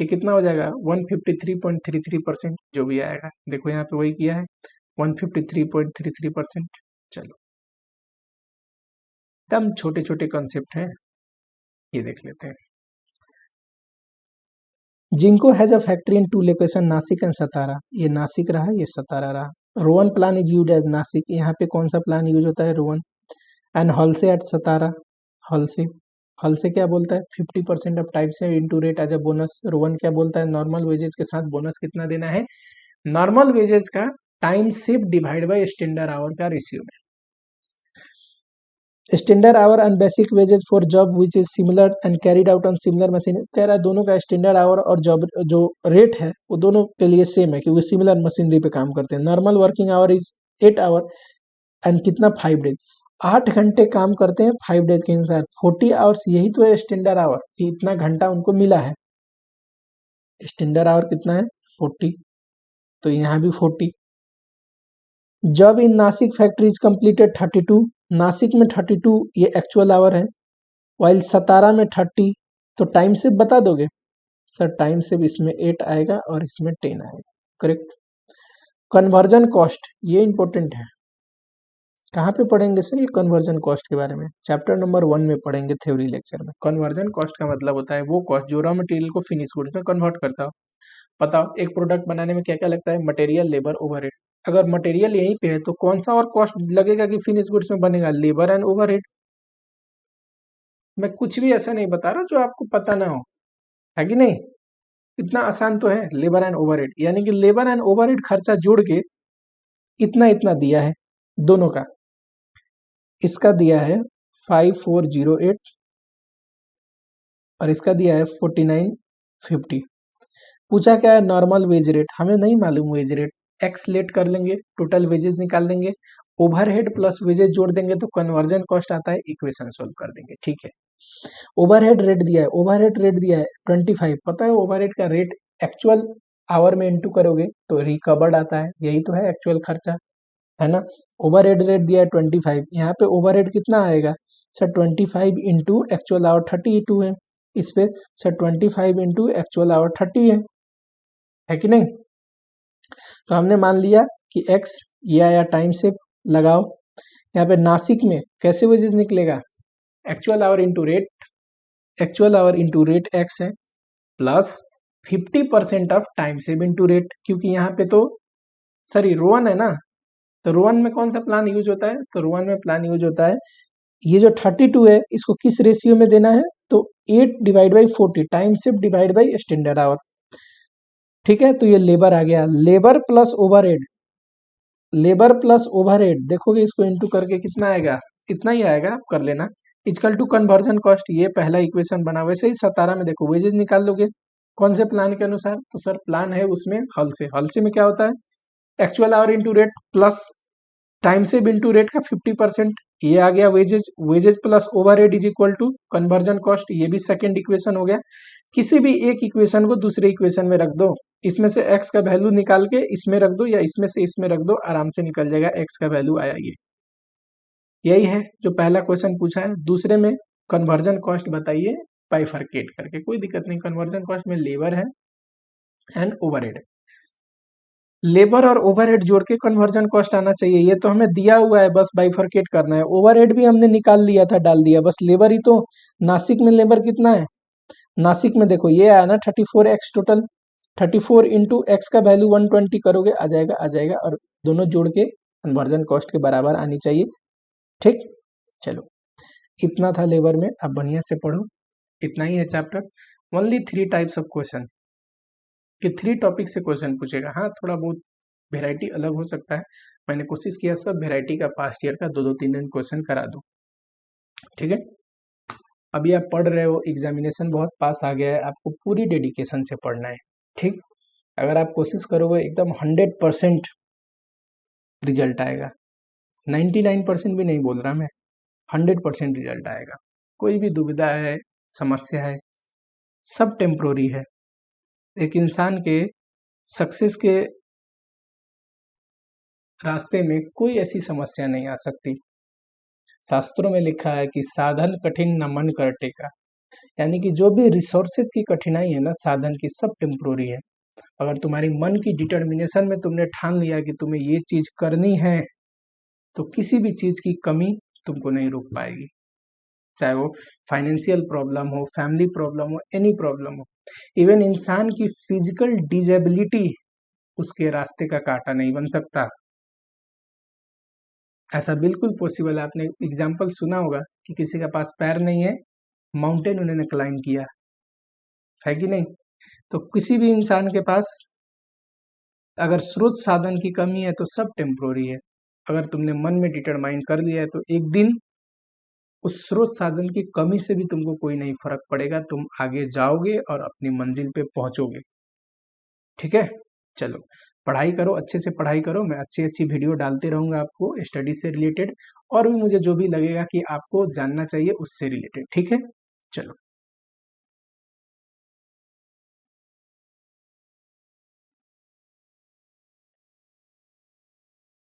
Speaker 1: ये कितना हो जाएगा 153.33%, जो भी आएगा। देखो यहाँ पे वही किया है, 153.33%। चलो, एकदम छोटे छोटे कॉन्सेप्ट हैं, ये देख लेते हैं। Zinco has a factory in 2 location, Nashik and Satara, ये नासिक रहा, ये सतारा रहा। Rowan plan is use as Nashik, यहाँ पे कौन सा प्लान यूज होता है, Rowan. And Halsey at Satara, Halsey, Halsey क्या बोलता है 50% ऑफ टाइप से into rate as a bonus. Rowan क्या बोलता है, नॉर्मल वेजेस के साथ बोनस कितना देना है, नॉर्मल वेजेस का time shift divide by standard our का रेशियो में। Standard our and basic wages for job which is similar and carried out on similar machine, कह रहा है दोनों का स्टैंडर्ड आवर और जॉब जो रेट है वो दोनों के लिए सेम है, क्योंकि सिमिलर मशीनरी पे काम करते हैं। Normal working hour is 8 our and कितना 5 डेज, 8 घंटे काम करते हैं 5 डेज के अनुसार, 40 आवर्स, यही तो है स्टैंडर्ड आवर, इतना घंटा उनको मिला है। स्टैंडर्ड आवर कितना है 40, तो यहाँ भी 40। Job in Nashik factory is completed 32, Nashik में 32 ये एक्चुअल आवर है, वाइल सतारा में 30, तो टाइम से बता दोगे सर, टाइम से भी इसमें 8 आएगा और इसमें 10 आएगा, करेक्ट। कन्वर्जन कॉस्ट, ये इंपॉर्टेंट है, कहाँ पे पढ़ेंगे सर ये कन्वर्जन कॉस्ट के बारे में, चैप्टर नंबर 1 में पढ़ेंगे थ्योरी लेक्चर में। कन्वर्जन कॉस्ट का मतलब होता है वो कॉस्ट जो रॉ मटेरियल को फिनिश गुड्स में कन्वर्ट करता हो। बताओ एक प्रोडक्ट बनाने में क्या क्या लगता है, मटेरियल, लेबर, ओवरहेड। अगर मटेरियल यहीं पे है तो कौन सा और कॉस्ट लगेगा कि फिनिश गुड्स में बनेगा, लेबर एंड ओवरहेड। मैं कुछ भी ऐसा नहीं बता रहा जो आपको पता ना हो, है कि नहीं, इतना आसान तो है। लेबर एंड ओवरहेड, यानी कि लेबर एंड ओवरहेड खर्चा जोड़ के इतना इतना दिया है दोनों का, इसका दिया है 5408 और इसका दिया है 4950। पूछा क्या है, नॉर्मल वेज रेट, हमें नहीं मालूम वेज रेट, एक्स लेट कर लेंगे, टोटल वेजेस निकाल देंगे, ओवरहेड प्लस वेजेस जोड़ देंगे तो कन्वर्जन कॉस्ट आता है, इक्वेशन सोल्व कर देंगे, ठीक है। ओवरहेड रेट दिया है, ओवरहेड रेट दिया है 25, पता है ओवरहेड का रेट एक्चुअल आवर में इंटू करोगे तो रिकवर्ड आता है, यही तो है एक्चुअल खर्चा, है ना। ओवरहेड रेट दिया है 25, यहाँ पे ओवरहेड कितना आएगा सर, 25 इंटू एक्चुअल आवर 32 है, इस पे सर 25 इंटू एक्चुअल आवर 30 है कि नहीं। तो हमने मान लिया कि एक्स ये आया, टाइम से लगाओ, यहाँ पे नासिक में कैसे वेजेस निकलेगा, actual hour into rate, actual hour into rate X है, plus 50% of time save into rate, क्योंकि यहाँ पे तो सॉरी रोवन है ना, तो रो वन में कौन सा प्लान यूज होता है? तो रो वन में प्लान यूज होता है, ये जो 32 है इसको किस रेशियो में देना है? तो 8/40 time shift divide by standard our. ठीक है, तो ये लेबर आ गया, labour plus overhead, labour plus overhead देखोगे इसको इनटू करके कितना आएगा? इतना ही आएगा, आप कर लेना, इक्वल टू कन्वर्जन कॉस्ट। ये पहला इक्वेशन बना। वैसे ही 17 में देखो वेजेस निकाल लोगे कौन से प्लान के अनुसार? तो सर प्लान है उसमें हल से में क्या होता है? Actual hour into rate plus time से इंटू रेट का 50%, ये आ गया wages. Wages plus overhead is equal to conversion cost, ये भी सेकंड इक्वेशन हो गया। किसी भी एक इक्वेशन को दूसरे इक्वेशन में रख दो, इसमें से x का वैल्यू निकाल के इसमें रख दो या इसमें से इसमें रख दो, आराम से निकल जाएगा x का वैल्यू आया। ये यही है जो पहला क्वेश्चन पूछा है। दूसरे में कन्वर्जन कॉस्ट बताइए बाइफरकेट करके, कोई दिक्कत नहीं, कन्वर्जन कॉस्ट में लेबर है एंड ओवरहेड, लेबर और ओवरहेड जोड़ के कन्वर्जन कॉस्ट आना चाहिए। ये तो हमें दिया हुआ है, बस बाइफरकेट करना है। ओवरहेड भी हमने निकाल लिया था, डाल दिया, बस लेबर ही तो। नासिक में लेबर कितना है? नासिक में देखो ये आया ना 34x टोटल, 34 इंटू एक्स का वैल्यू 120 करोगे आ जाएगा, और दोनों जोड़ के कन्वर्जन कॉस्ट के बराबर आनी चाहिए। ठीक, चलो इतना था लेबर में। अब बढ़िया से पढ़ो, इतना ही है chapter. Only 3 types of question, कि 3 टॉपिक से क्वेश्चन पूछेगा। हाँ, थोड़ा बहुत वेराइटी अलग हो सकता है, मैंने कोशिश किया सब वेराइटी का पास्ट ईयर का 2-2 3 क्वेश्चन करा दूं। ठीक है, अभी आप पढ़ रहे हो, एग्जामिनेशन बहुत पास आ गया है, आपको पूरी डेडिकेशन से पढ़ना है। ठीक, अगर आप कोशिश करोगे एकदम 100% रिजल्ट आएगा। 99% भी नहीं बोल रहा मैं, 100% रिजल्ट आएगा। कोई भी दुविधा है, समस्या है, सब टेम्प्रोरी है। एक इंसान के सक्सेस के रास्ते में कोई ऐसी समस्या नहीं आ सकती। शास्त्रों में लिखा है कि साधन कठिन न मन कर टेका, यानी कि जो भी रिसोर्सेज की कठिनाई है ना साधन की, सब टेम्प्रोरी है। अगर तुम्हारी मन की डिटर्मिनेशन में तुमने ठान लिया कि तुम्हें ये चीज करनी है, तो किसी भी चीज की कमी तुमको नहीं रोक पाएगी, चाहे वो फाइनेंशियल प्रॉब्लम हो, फैमिली प्रॉब्लम हो, एनी प्रॉब्लम हो। इवन इंसान की फिजिकल डिजेबिलिटी उसके रास्ते का कांटा नहीं बन सकता। ऐसा बिल्कुल पॉसिबल है। आपने एग्जाम्पल सुना होगा कि किसी के पास पैर नहीं है, माउंटेन उन्होंने क्लाइंब किया है कि नहीं? तो किसी भी इंसान के पास अगर स्रोत साधन की कमी है तो सब टेम्प्रोरी है। अगर तुमने मन में डिटरमाइन कर लिया है तो एक दिन उस स्रोत साधन की कमी से भी तुमको कोई नहीं फर्क पड़ेगा, तुम आगे जाओगे और अपनी मंजिल पे पहुंचोगे। ठीक है, चलो पढ़ाई करो, अच्छे से पढ़ाई करो। मैं अच्छी अच्छी वीडियो डालते रहूंगा आपको स्टडी से रिलेटेड, और भी मुझे जो भी लगेगा कि आपको जानना चाहिए उससे रिलेटेड। ठीक है, चलो।